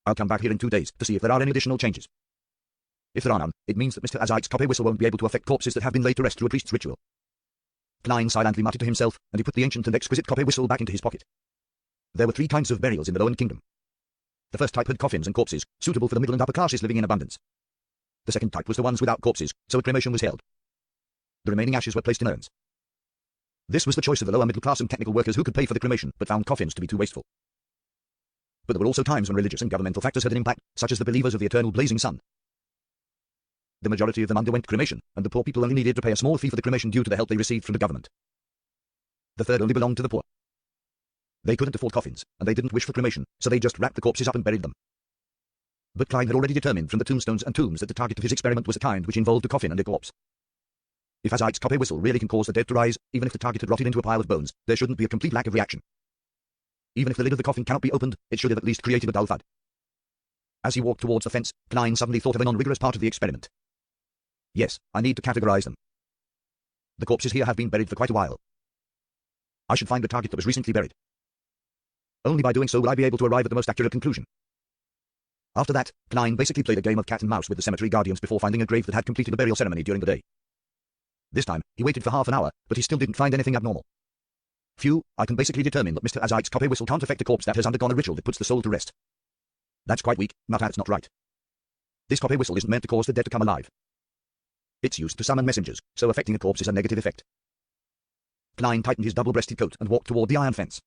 "I'll come back here in 2 days to see if there are any additional changes. If there are none, it means that Mr. Azite's copper whistle won't be able to affect corpses that have been laid to rest through a priest's ritual." Klein silently muttered to himself, and he put the ancient and exquisite copper whistle back into his pocket. There were 3 kinds of burials in the Lowen Kingdom. The first type had coffins and corpses, suitable for the middle and upper classes living in abundance. The second type was the ones without corpses, so a cremation was held. The remaining ashes were placed in urns. This was the choice of the lower middle class and technical workers who could pay for the cremation, but found coffins to be too wasteful. But there were also times when religious and governmental factors had an impact, such as the believers of the eternal blazing sun. The majority of them underwent cremation, and the poor people only needed to pay a small fee for the cremation due to the help they received from the government. The third only belonged to the poor. They couldn't afford coffins, and they didn't wish for cremation, so they just wrapped the corpses up and buried them. But Klein had already determined from the tombstones and tombs that the target of his experiment was a kind which involved a coffin and a corpse. If Azite's copper whistle really can cause the dead to rise, even if the target had rotted into a pile of bones, there shouldn't be a complete lack of reaction. Even if the lid of the coffin cannot be opened, it should have at least created a dull thud. As he walked towards the fence, Klein suddenly thought of a non-rigorous part of the experiment. "Yes, I need to categorize them. The corpses here have been buried for quite a while. I should find the target that was recently buried. Only by doing so will I be able to arrive at the most accurate conclusion." After that, Klein basically played a game of cat and mouse with the cemetery guardians before finding a grave that had completed the burial ceremony during the day. This time, he waited for half an hour, but he still didn't find anything abnormal. "Phew, I can basically determine that Mr. Azite's copper whistle can't affect a corpse that has undergone a ritual that puts the soul to rest. That's quite weak, but that's not right. This copper whistle isn't meant to cause the dead to come alive. It's used to summon messengers, so affecting a corpse is a negative effect." Klein tightened his double-breasted coat and walked toward the iron fence.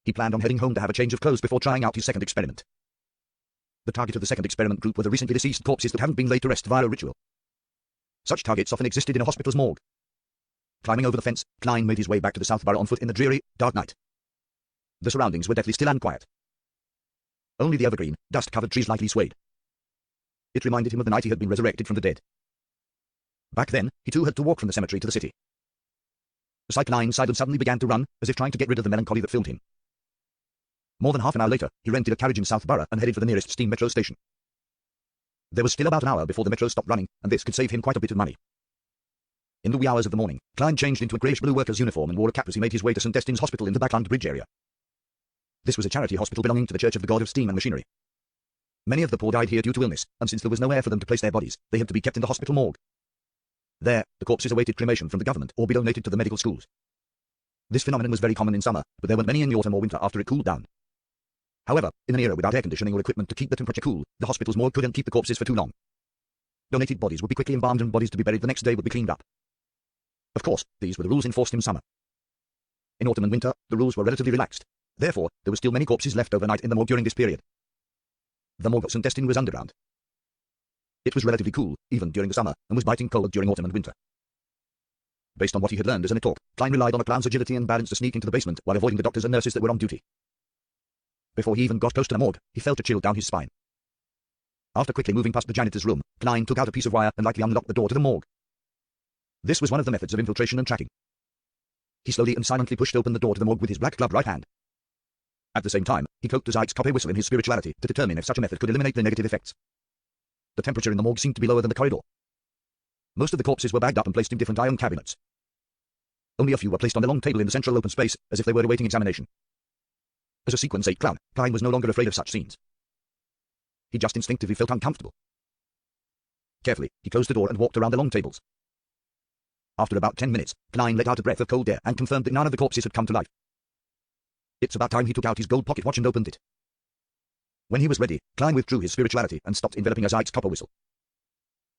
He planned on heading home to have a change of clothes before trying out his second experiment. The target of the second experiment group were the recently deceased corpses that haven't been laid to rest via a ritual. Such targets often existed in a hospital's morgue. Climbing over the fence, Klein made his way back to the South Burrow on foot in the dreary, dark night. The surroundings were deathly still and quiet. Only the evergreen, dust-covered trees lightly swayed. It reminded him of the night he had been resurrected from the dead. Back then, he too had to walk from the cemetery to the city. The sight Klein sighed and suddenly began to run, as if trying to get rid of the melancholy that filled him. More than half an hour later, he rented a carriage in South Burrow and headed for the nearest steam metro station. There was still about an hour before the metro stopped running, and this could save him quite a bit of money. In the wee hours of the morning, Klein changed into a greyish-blue worker's uniform and wore a cap as he made his way to St. Destin's Hospital in the Backland Bridge area. This was a charity hospital belonging to the Church of the God of Steam and Machinery. Many of the poor died here due to illness, and since there was no air for them to place their bodies, they had to be kept in the hospital morgue. There, the corpses awaited cremation from the government or be donated to the medical schools. This phenomenon was very common in summer, but there weren't many in the autumn or winter after it cooled down. However, in an era without air conditioning or equipment to keep the temperature cool, the hospital's morgue couldn't keep the corpses for too long. Donated bodies would be quickly embalmed and bodies to be buried the next day would be cleaned up. Of course, these were the rules enforced in summer. In autumn and winter, the rules were relatively relaxed. Therefore, there were still many corpses left overnight in the morgue during this period. The morgue at St. Destin was underground. It was relatively cool, even during the summer, and was biting cold during autumn and winter. Based on what he had learned as an talk, Klein relied on a clown's agility and balance to sneak into the basement while avoiding the doctors and nurses that were on duty. Before he even got close to the morgue, he felt a chill down his spine. After quickly moving past the janitor's room, Klein took out a piece of wire and lightly unlocked the door to the morgue. This was one of the methods of infiltration and tracking. He slowly and silently pushed open the door to the morgue with his black gloved right hand. At the same time, he cloaked the Zyxcope whistle in his spirituality to determine if such a method could eliminate the negative effects. The temperature in the morgue seemed to be lower than the corridor. Most of the corpses were bagged up and placed in different iron cabinets. Only a few were placed on the long table in the central open space, as if they were awaiting examination. As a sequence 8 clown, Klein was no longer afraid of such scenes. He just instinctively felt uncomfortable. Carefully, he closed the door and walked around the long tables. After about 10 minutes, Klein let out a breath of cold air and confirmed that none of the corpses had come to life. It's about time he took out his gold pocket watch and opened it. When he was ready, Klein withdrew his spirituality and stopped enveloping a Zyxcope whistle.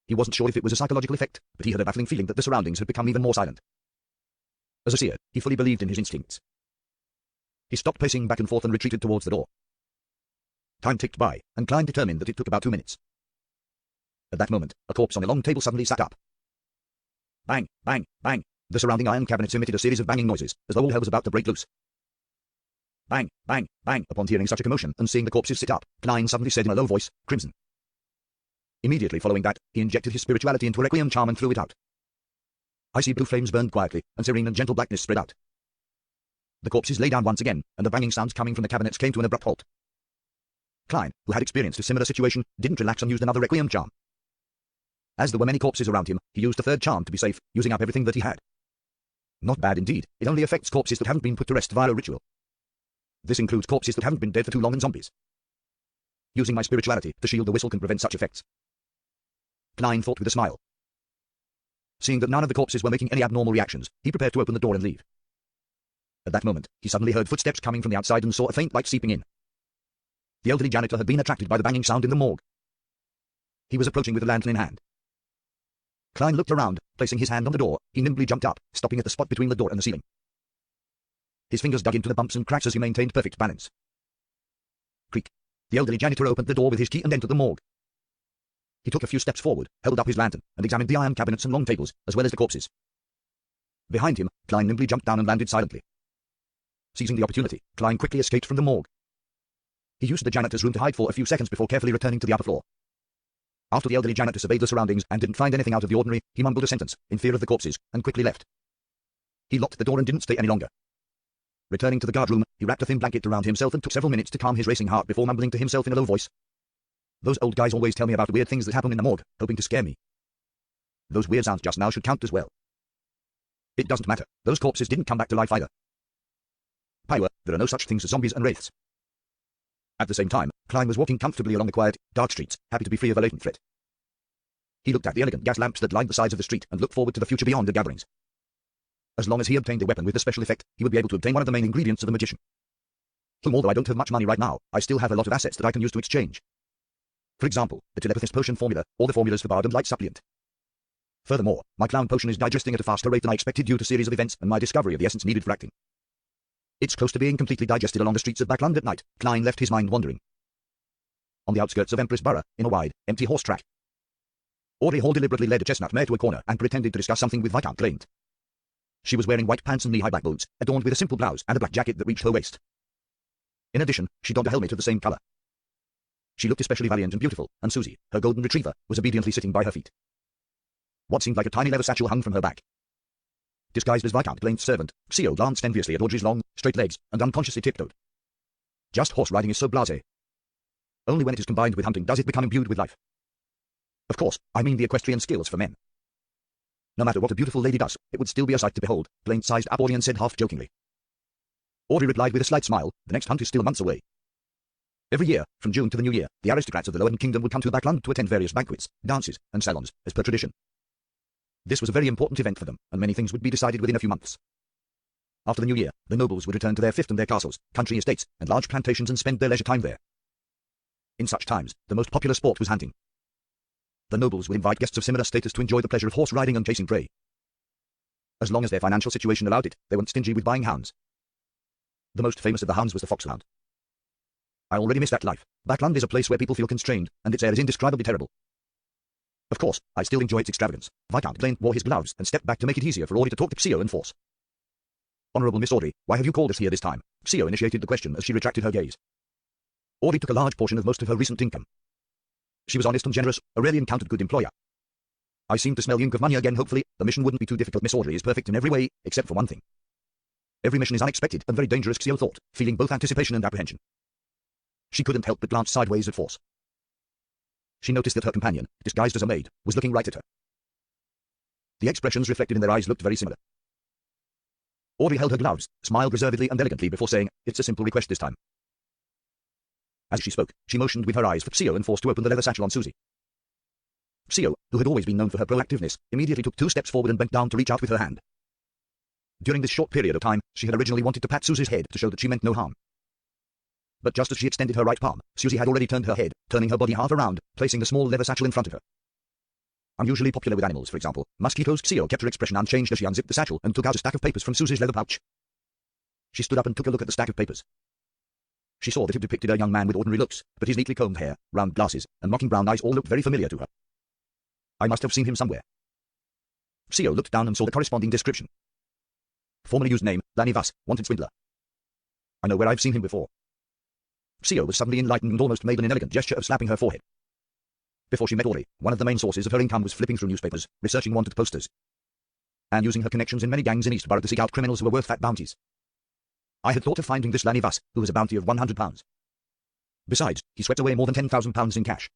He wasn't sure if it was a psychological effect, but he had a baffling feeling that the surroundings had become even more silent. As a seer, he fully believed in his instincts. He stopped pacing back and forth and retreated towards the door. Time ticked by, and Klein determined that it took about 2 minutes. At that moment, a corpse on a long table suddenly sat up. Bang, bang, bang. The surrounding iron cabinets emitted a series of banging noises, as though all hell was about to break loose. Bang, bang, bang. Upon hearing such a commotion and seeing the corpses sit up, Klein suddenly said in a low voice, "Crimson." Immediately following that, he injected his spirituality into a requiem charm and threw it out. Icy blue flames burned quietly, and serene and gentle blackness spread out. The corpses lay down once again, and the banging sounds coming from the cabinets came to an abrupt halt. Klein, who had experienced a similar situation, didn't relax and used another requiem charm. As there were many corpses around him, he used a third charm to be safe, using up everything that he had. Not bad indeed. It only affects corpses that haven't been put to rest via a ritual. This includes corpses that haven't been dead for too long and zombies. Using my spirituality to shield the whistle can prevent such effects. Klein thought with a smile. Seeing that none of the corpses were making any abnormal reactions, he prepared to open the door and leave. At that moment, he suddenly heard footsteps coming from the outside and saw a faint light seeping in. The elderly janitor had been attracted by the banging sound in the morgue. He was approaching with a lantern in hand. Klein looked around. Placing his hand on the door, he nimbly jumped up, stopping at the spot between the door and the ceiling. His fingers dug into the bumps and cracks as he maintained perfect balance. Creak. The elderly janitor opened the door with his key and entered the morgue. He took a few steps forward, held up his lantern, and examined the iron cabinets and long tables, as well as the corpses. Behind him, Klein nimbly jumped down and landed silently. Seizing the opportunity, Klein quickly escaped from the morgue. He used the janitor's room to hide for a few seconds before carefully returning to the upper floor. After the elderly janitor surveyed the surroundings and didn't find anything out of the ordinary, he mumbled a sentence, in fear of the corpses, and quickly left. He locked the door and didn't stay any longer. Returning to the guard room, he wrapped a thin blanket around himself and took several minutes to calm his racing heart before mumbling to himself in a low voice. Those old guys always tell me about weird things that happen in the morgue, hoping to scare me. Those weird sounds just now should count as well. It doesn't matter. Those corpses didn't come back to life either. Pywa, there are no such things as zombies and wraiths. At the same time, Klein was walking comfortably along the quiet, dark streets, happy to be free of a latent threat. He looked at the elegant gas lamps that lined the sides of the street and looked forward to the future beyond the gatherings. As long as he obtained a weapon with the special effect, he would be able to obtain one of the main ingredients of the magician. Although I don't have much money right now, I still have a lot of assets that I can use to exchange. For example, the telepathist potion formula, or the formulas for Bard and Light Suppliant. Furthermore, my clown potion is digesting at a faster rate than I expected due to a series of events and my discovery of the essence needed for acting. It's close to being completely digested along the streets of Backland at night. Klein left his mind wandering. on the outskirts of Empress Borough, in a wide, empty horse track. Audrey Hall deliberately led a chestnut mare to a corner and pretended to discuss something with Viscount Glayne. She was wearing white pants and knee-high black boots, adorned with a simple blouse and a black jacket that reached her waist. In addition, she donned a helmet of the same color. She looked especially valiant and beautiful, and Susie, her golden retriever, was obediently sitting by her feet. What seemed like a tiny leather satchel hung from her back. Disguised as Viscount Glayne's servant, Xio glanced enviously at Audrey's long, straight legs, and unconsciously tiptoed. Just horse riding is so blasé. Only when it is combined with hunting does it become imbued with life. Of course, I mean the equestrian skills for men. No matter what a beautiful lady does, it would still be a sight to behold, Glayne sized up Audrey and said half-jokingly. Audrey replied with a slight smile, the next hunt is still months away. Every year, from June to the New Year, the aristocrats of the Lower Kingdom would come to Backland to attend various banquets, dances, and salons, as per tradition. This was a very important event for them, and many things would be decided within a few months. After the New Year, the nobles would return to their fief and their castles, country estates, and large plantations and spend their leisure time there. In such times, the most popular sport was hunting. The nobles would invite guests of similar status to enjoy the pleasure of horse riding and chasing prey. As long as their financial situation allowed it, they weren't stingy with buying hounds. The most famous of the hounds was the foxhound. I already miss that life. Backland is a place where people feel constrained, and its air is indescribably terrible. Of course, I still enjoy its extravagance. Viscount Glayne wore his gloves and stepped back to make it easier for Audrey to talk to Xio and Force. Honourable Miss Audrey, why have you called us here this time? Xio initiated the question as she retracted her gaze. Audrey took a large portion of most of her recent income. She was honest and generous, a rarely encountered good employer. I seem to smell the ink of money again. Hopefully, the mission wouldn't be too difficult. Miss Audrey is perfect in every way, except for one thing. Every mission is unexpected and very dangerous, Xio thought, feeling both anticipation and apprehension. She couldn't help but glance sideways at Force. She noticed that her companion, disguised as a maid, was looking right at her. The expressions reflected in their eyes looked very similar. Audrey held her gloves, smiled reservedly and elegantly before saying, "It's a simple request this time." As she spoke, she motioned with her eyes for Xio and Force to open the leather satchel on Susie. Xio, who had always been known for her proactiveness, immediately took 2 steps forward and bent down to reach out with her hand. During this short period of time, she had originally wanted to pat Susie's head to show that she meant no harm. But just as she extended her right palm, Susie had already turned her head, turning her body half around, placing the small leather satchel in front of her. Unusually popular with animals, for example, mosquitoes, Xio kept her expression unchanged as she unzipped the satchel and took out a stack of papers from Susie's leather pouch. She stood up and took a look at the stack of papers. She saw that it depicted a young man with ordinary looks, but his neatly combed hair, round glasses, and mocking brown eyes all looked very familiar to her. I must have seen him somewhere. Xio looked down and saw the corresponding description. Formerly used name, Lanny Vass, wanted swindler. I know where I've seen him before. Xio was suddenly enlightened and almost made an inelegant gesture of slapping her forehead. Before she met Audrey, one of the main sources of her income was flipping through newspapers, researching wanted posters, and using her connections in many gangs in East Borough to seek out criminals who were worth fat bounties. I had thought of finding this Lanny Vass, who was a bounty of £100. Besides, he swept away more than £10,000 in cash.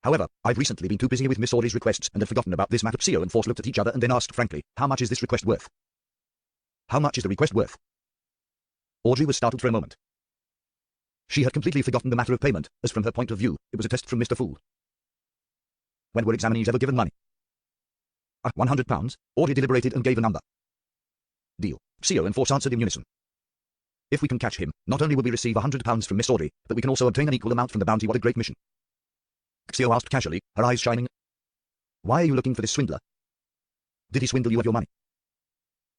However, I've recently been too busy with Miss Audrey's requests and had forgotten about this matter. Xio and Force looked at each other and then asked frankly, "How much is this request worth?" "How much is the request worth?" Audrey was startled for a moment. She had completely forgotten the matter of payment, as from her point of view, it was a test from Mr. Fool. When were examinees ever given money? £100, Audrey deliberated and gave a number. Deal. Xio and Force answered in unison. If we can catch him, not only will we receive £100 from Miss Audrey, but we can also obtain an equal amount from the bounty. What a great mission. Xio asked casually, her eyes shining. "Why are you looking for this swindler? Did he swindle you of your money?"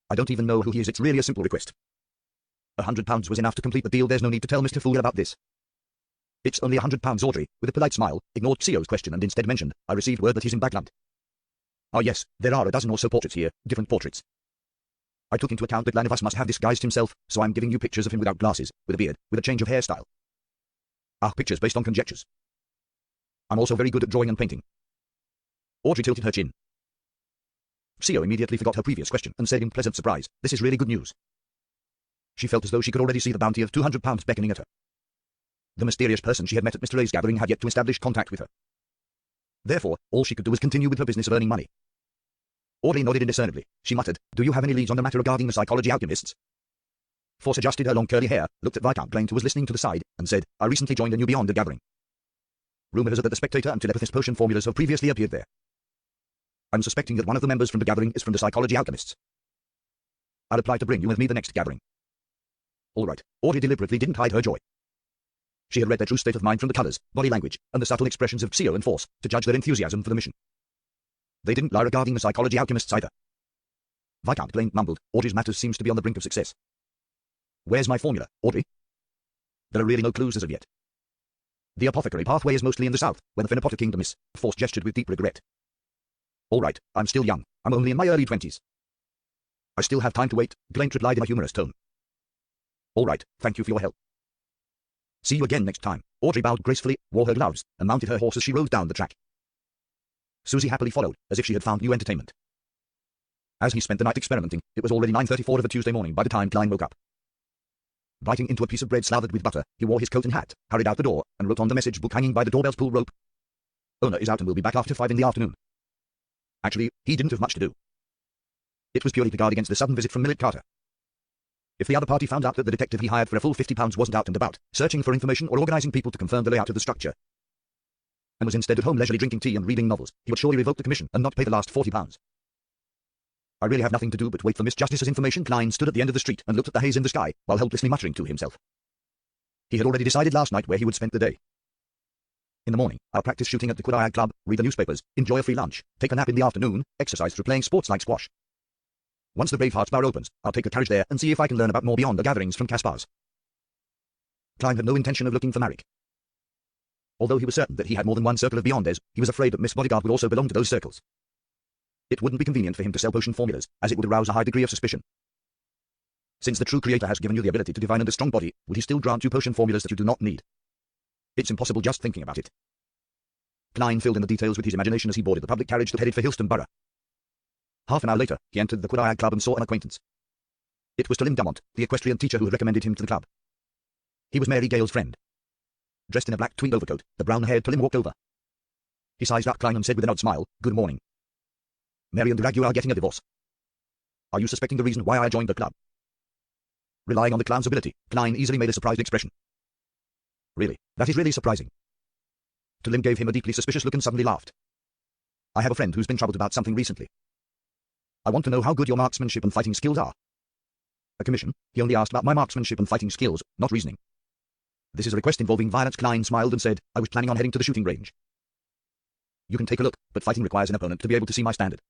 "I don't even know who he is. It's really a simple request. £100 was enough to complete the deal. There's no need to tell Mr. Fool about this." "It's only £100, Audrey," with a polite smile, ignored Xio's question and instead mentioned, "I received word that he's in Backland." "Ah yes, there are a dozen or so portraits here, different portraits. I took into account that Lanny Vass must have disguised himself, so I'm giving you pictures of him without glasses, with a beard, with a change of hairstyle. Pictures based on conjectures. I'm also very good at drawing and painting." Audrey tilted her chin. Xio immediately forgot her previous question and said in pleasant surprise, "This is really good news." She felt as though she could already see the bounty of £200 beckoning at her. The mysterious person she had met at Mr. A's gathering had yet to establish contact with her. Therefore, all she could do was continue with her business of earning money. Audrey nodded indiscernibly. She muttered, "Do you have any leads on the matter regarding the psychology alchemists?" Force adjusted her long curly hair, looked at Viscount Glayne, who was listening to the side, and said, "I recently joined a new Beyond the Gathering. Rumour has it that the Spectator and Telepathist potion formulas have previously appeared there. I'm suspecting that one of the members from the gathering is from the psychology alchemists. I'll apply to bring you with me the next gathering." All right. Audrey deliberately didn't hide her joy. She had read their true state of mind from the colours, body language, and the subtle expressions of Xio and Force, to judge their enthusiasm for the mission. They didn't lie regarding the psychology alchemists either. Viscount Glayne mumbled, "Audrey's matters seems to be on the brink of success. Where's my formula, Audrey?" "There are really no clues as of yet. The apothecary pathway is mostly in the south, where the Phenopota kingdom is. Force gestured with deep regret. All right, I'm still young. I'm only in my early 20s. I still have time to wait, Geraint replied in a humorous tone. All right, thank you for your help. See you again next time. Audrey bowed gracefully, wore her gloves, and mounted her horse as she rode down the track. Susie happily followed, as if she had found new entertainment. As he spent the night experimenting, it was already 9:34 of a Tuesday morning by the time Klein woke up. Biting into a piece of bread slathered with butter, he wore his coat and hat, hurried out the door, and wrote on the message book hanging by the doorbell's pull rope. Owner is out and will be back after 5 in the afternoon. Actually, he didn't have much to do. It was purely to guard against the sudden visit from Millet Carter. If the other party found out that the detective he hired for a full £50 wasn't out and about, searching for information or organizing people to confirm the layout of the structure, and was instead at home leisurely drinking tea and reading novels, he would surely revoke the commission and not pay the last £40. I really have nothing to do but wait for Miss Justice's information. Klein stood at the end of the street and looked at the haze in the sky, while helplessly muttering to himself. He had already decided last night where he would spend the day. In the morning, I'll practice shooting at the Quirag Club, read the newspapers, enjoy a free lunch, take a nap in the afternoon, exercise through playing sports like squash. Once the Bravehearts bar opens, I'll take a carriage there and see if I can learn about more beyond the gatherings from Caspar's. Klein had no intention of looking for Marek. Although he was certain that he had more than one circle of Beyonders, he was afraid that Miss Bodyguard would also belong to those circles. It wouldn't be convenient for him to sell potion formulas, as it would arouse a high degree of suspicion. Since the true creator has given you the ability to divine and a strong body, would he still grant you potion formulas that you do not need? It's impossible just thinking about it. Klein filled in the details with his imagination as he boarded the public carriage that headed for Hillston Borough. Half an hour later, he entered the Quirag Club and saw an acquaintance. It was Talim Dumont, the equestrian teacher who had recommended him to the club. He was Mary Gale's friend. Dressed in a black tweed overcoat, the brown-haired Talim walked over. He sized up Klein and said with an odd smile, "Good morning. Mary and Durag are getting a divorce. Are you suspecting the reason why I joined the club?" Relying on the clown's ability, Klein easily made a surprised expression. "Really? That is really surprising." Talim gave him a deeply suspicious look and suddenly laughed. "I have a friend who's been troubled about something recently. I want to know how good your marksmanship and fighting skills are." "A commission? He only asked about my marksmanship and fighting skills, not reasoning." "This is a request involving violence." Klein smiled and said, "I was planning on heading to the shooting range." "You can take a look, but fighting requires an opponent to be able to see my standard."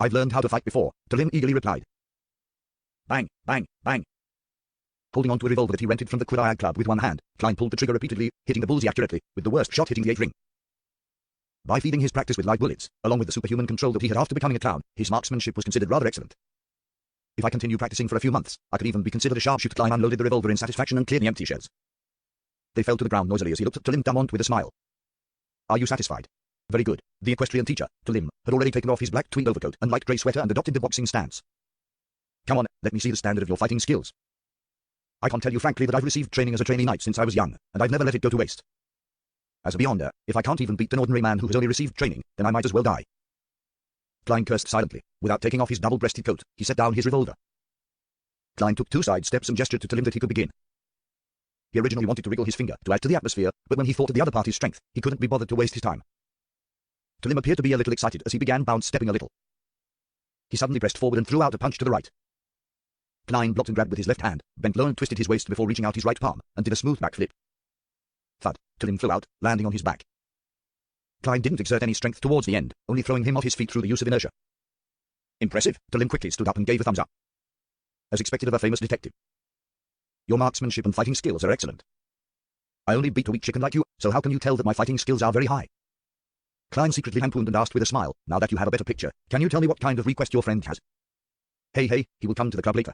"I've learned how to fight before," Talim eagerly replied. Bang, bang, bang. Holding on to a revolver that he rented from the Quirag Club with one hand, Klein pulled the trigger repeatedly, hitting the bullseye accurately, with the worst shot hitting the 8 ring. By feeding his practice with live bullets, along with the superhuman control that he had after becoming a clown, his marksmanship was considered rather excellent. "If I continue practicing for a few months, I could even be considered a sharpshooter." Klein unloaded the revolver in satisfaction and cleared the empty shells. They fell to the ground noisily as he looked at Talim Dumont with a smile. "Are you satisfied?" "Very good." The equestrian teacher, Talim, had already taken off his black tweed overcoat and light grey sweater and adopted the boxing stance. "Come on, let me see the standard of your fighting skills. I can't tell you frankly that I've received training as a trainee knight since I was young, and I've never let it go to waste. As a Beyonder, if I can't even beat an ordinary man who has only received training, then I might as well die." Klein cursed silently. Without taking off his double-breasted coat, he set down his revolver. Klein took 2 side steps and gestured to Talim that he could begin. He originally wanted to wriggle his finger to add to the atmosphere, but when he thought of the other party's strength, he couldn't be bothered to waste his time. Talim appeared to be a little excited as he began bounce-stepping a little. He suddenly pressed forward and threw out a punch to the right. Klein blocked and grabbed with his left hand, bent low and twisted his waist before reaching out his right palm, and did a smooth backflip. Thud. Talim flew out, landing on his back. Klein didn't exert any strength towards the end, only throwing him off his feet through the use of inertia. "Impressive." Talim quickly stood up and gave a thumbs up. As expected of a famous detective. "Your marksmanship and fighting skills are excellent. I only beat a weak chicken like you, so how can you tell that my fighting skills are very high?" Klein secretly lampooned and asked with a smile, "Now that you have a better picture, can you tell me what kind of request your friend has?" Hey, he will come to the club later.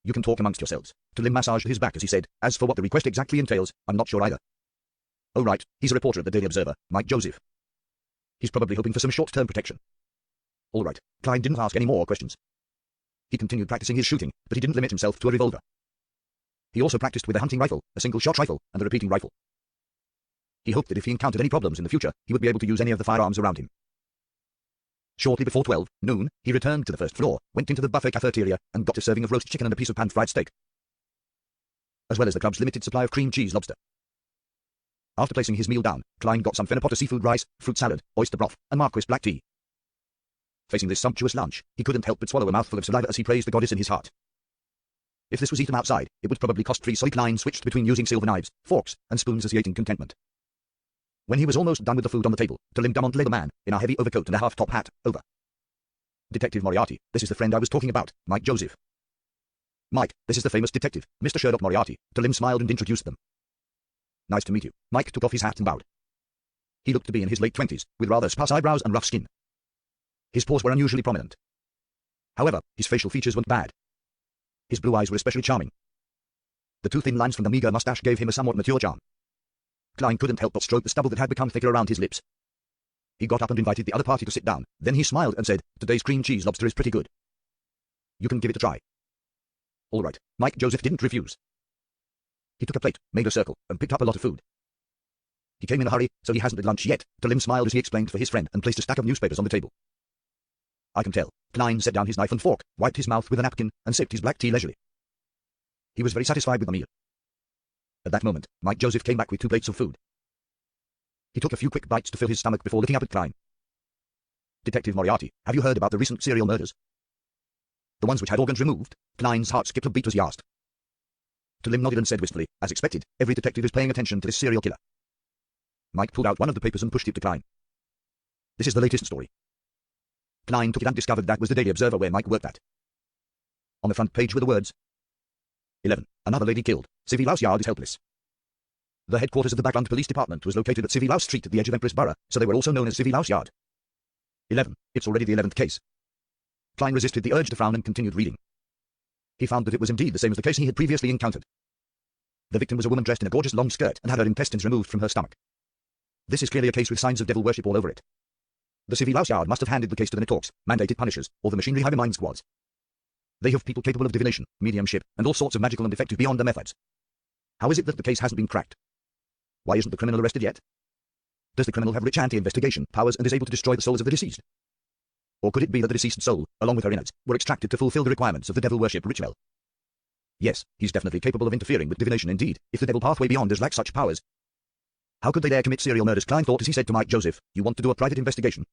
You can talk amongst yourselves." Talim massaged his back as he said, "As for what the request exactly entails, I'm not sure either." "Oh right, he's a reporter at the Daily Observer, Mike Joseph. He's probably hoping for some short-term protection." "All right." Klein didn't ask any more questions. He continued practicing his shooting, but he didn't limit himself to a revolver. He also practiced with a hunting rifle, a single-shot rifle, and a repeating rifle. He hoped that if he encountered any problems in the future, he would be able to use any of the firearms around him. Shortly before 12 noon, he returned to the first floor, went into the buffet cafeteria, and got a serving of roast chicken and a piece of pan-fried steak, as well as the club's limited supply of cream cheese lobster. After placing his meal down, Klein got some Phenopota seafood rice, fruit salad, oyster broth, and Marquis black tea. Facing this sumptuous lunch, he couldn't help but swallow a mouthful of saliva as he praised the goddess in his heart. If this was eaten outside, it would probably cost 3, so Klein switched between using silver knives, forks, and spoons as he ate in contentment. When he was almost done with the food on the table, Talim Dumont led a man, in a heavy overcoat and a half-top hat, over. "Detective Moriarty, this is the friend I was talking about, Mike Joseph." "Mike, this is the famous detective, Mr. Sherlock Moriarty." Talim smiled and introduced them. Nice to meet you. Mike took off his hat and bowed. He looked to be in his late 20s, with rather sparse eyebrows and rough skin. His pores were unusually prominent. However, his facial features weren't bad. His blue eyes were especially charming. The two thin lines from the meager mustache gave him a somewhat mature charm. Klein couldn't help but stroke the stubble that had become thicker around his lips. He got up and invited the other party to sit down. Then he smiled and said, "Today's cream cheese lobster is pretty good. You can give it a try." All right. Mike Joseph didn't refuse. He took a plate, made a circle, and picked up a lot of food. He came in a hurry, so he hasn't had lunch yet. Talim smiled as he explained for his friend and placed a stack of newspapers on the table. I can tell. Klein set down his knife and fork, wiped his mouth with a napkin, and sipped his black tea leisurely. He was very satisfied with the meal. At that moment, Mike Joseph came back with 2 plates of food. He took a few quick bites to fill his stomach before looking up at Klein. "Detective Moriarty, have you heard about the recent serial murders?" "The ones which had organs removed?" Klein's heart skipped a beat as he asked. Talim nodded and said wistfully, "As expected, every detective is paying attention to this serial killer." Mike pulled out one of the papers and pushed it to Klein. "This is the latest story." Klein took it and discovered that was the Daily Observer where Mike worked at. On the front page were the words, 11. Another lady killed. Civilouse Yard is helpless. The headquarters of the Backland Police Department was located at Civilouse Street at the edge of Empress Borough, so they were also known as Civilouse Yard. 11. It's already the 11th case. Klein resisted the urge to frown and continued reading. He found that it was indeed the same as the case he had previously encountered. The victim was a woman dressed in a gorgeous long skirt and had her intestines removed from her stomach. This is clearly a case with signs of devil worship all over it. The Civilouse Yard must have handed the case to the Nitorks, mandated punishers, or the machinery hive mind squads. They have people capable of divination, mediumship, and all sorts of magical and effective beyond their methods. How is it that the case hasn't been cracked? Why isn't the criminal arrested yet? Does the criminal have rich anti-investigation powers and is able to destroy the souls of the deceased? Or could it be that the deceased soul, along with her innards, were extracted to fulfill the requirements of the devil worship ritual? Yes, he's definitely capable of interfering with divination indeed, if the devil pathway beyond us lacks such powers. How could they dare commit serial murders? Klein thought as he said to Mike Joseph, "You want to do a private investigation?"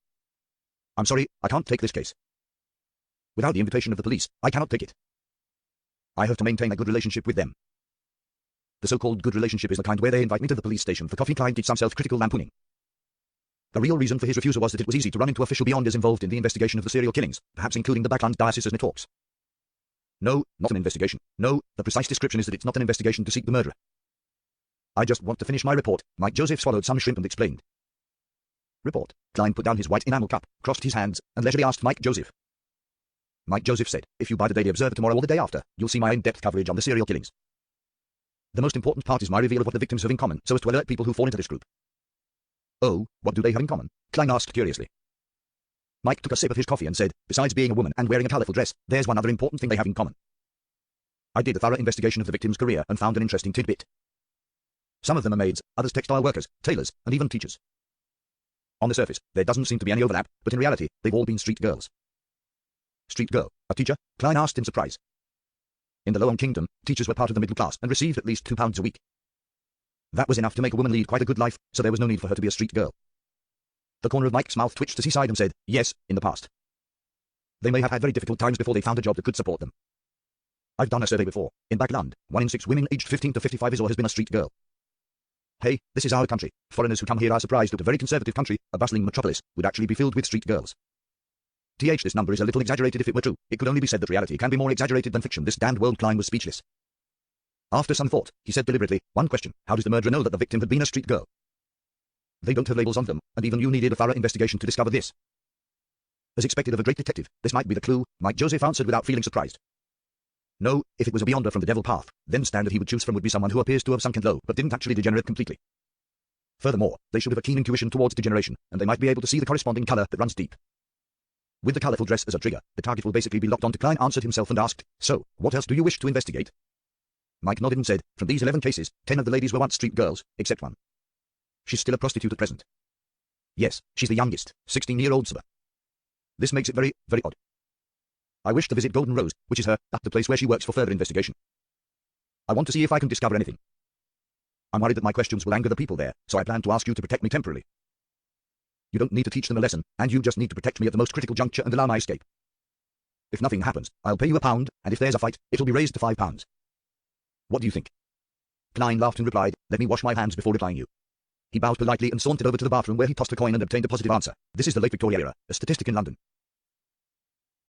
"I'm sorry, I can't take this case. Without the invitation of the police, I cannot take it. I have to maintain a good relationship with them." The so-called good relationship is the kind where they invite me to the police station for coffee. Klein did some self-critical lampooning. The real reason for his refusal was that it was easy to run into official beyonders involved in the investigation of the serial killings, perhaps including the Backland Diocese as Nitorks. No, not an investigation. No, the precise description is that it's not an investigation to seek the murderer. I just want to finish my report. Mike Joseph swallowed some shrimp and explained. Report. Klein put down his white enamel cup, crossed his hands, and leisurely asked Mike Joseph. Mike Joseph said, "If you buy the Daily Observer tomorrow or the day after, you'll see my in-depth coverage on the serial killings. The most important part is my reveal of what the victims have in common, so as to alert people who fall into this group." "Oh, what do they have in common?" Klein asked curiously. Mike took a sip of his coffee and said, "Besides being a woman and wearing a colorful dress, there's one other important thing they have in common. I did a thorough investigation of the victim's career and found an interesting tidbit. Some of them are maids, others textile workers, tailors, and even teachers. On the surface, there doesn't seem to be any overlap, but in reality, they've all been street girls." "Street girl? A teacher?" Klein asked in surprise. In the Lower Kingdom, teachers were part of the middle class and received at least £2 a week. That was enough to make a woman lead quite a good life, so there was no need for her to be a street girl. The corner of Mike's mouth twitched as he sighed and said, "Yes, in the past. They may have had very difficult times before they found a job that could support them. I've done a survey before. In Backland, 1 in 6 women aged 15 to 55 is or has been a street girl. Hey, this is our country. Foreigners who come here are surprised that a very conservative country, a bustling metropolis, would actually be filled with street girls. This number is a little exaggerated if it were true. It could only be said that reality can be more exaggerated than fiction. This damned world." Klein was speechless. After some thought, he said deliberately, "One question. How does the murderer know that the victim had been a street girl? They don't have labels on them, and even you needed a thorough investigation to discover this." As expected of a great detective, this might be the clue, Mike Joseph answered without feeling surprised. "No, if it was a beyonder from the devil path, then the standard he would choose from would be someone who appears to have sunken low, but didn't actually degenerate completely. Furthermore, they should have a keen intuition towards degeneration, and they might be able to see the corresponding color that runs deep. With the colorful dress as a trigger, the target will basically be locked onto." Klein answered himself and asked, "So, what else do you wish to investigate?" Mike nodded and said, "From these 11 cases, 10 of the ladies were once street girls, except one. She's still a prostitute at present. Yes, she's the youngest, 16-year-old Saba. This makes it very, very odd. I wish to visit Golden Rose, which is the place where she works for further investigation. I want to see if I can discover anything. I'm worried that my questions will anger the people there, so I plan to ask you to protect me temporarily. You don't need to teach them a lesson, and you just need to protect me at the most critical juncture and allow my escape. If nothing happens, I'll pay you £1, and if there's a fight, it'll be raised to £5. What do you think?" Klein laughed and replied, "Let me wash my hands before replying you." He bowed politely and sauntered over to the bathroom where he tossed a coin and obtained a positive answer. "This is the late Victoria era, a statistic in London.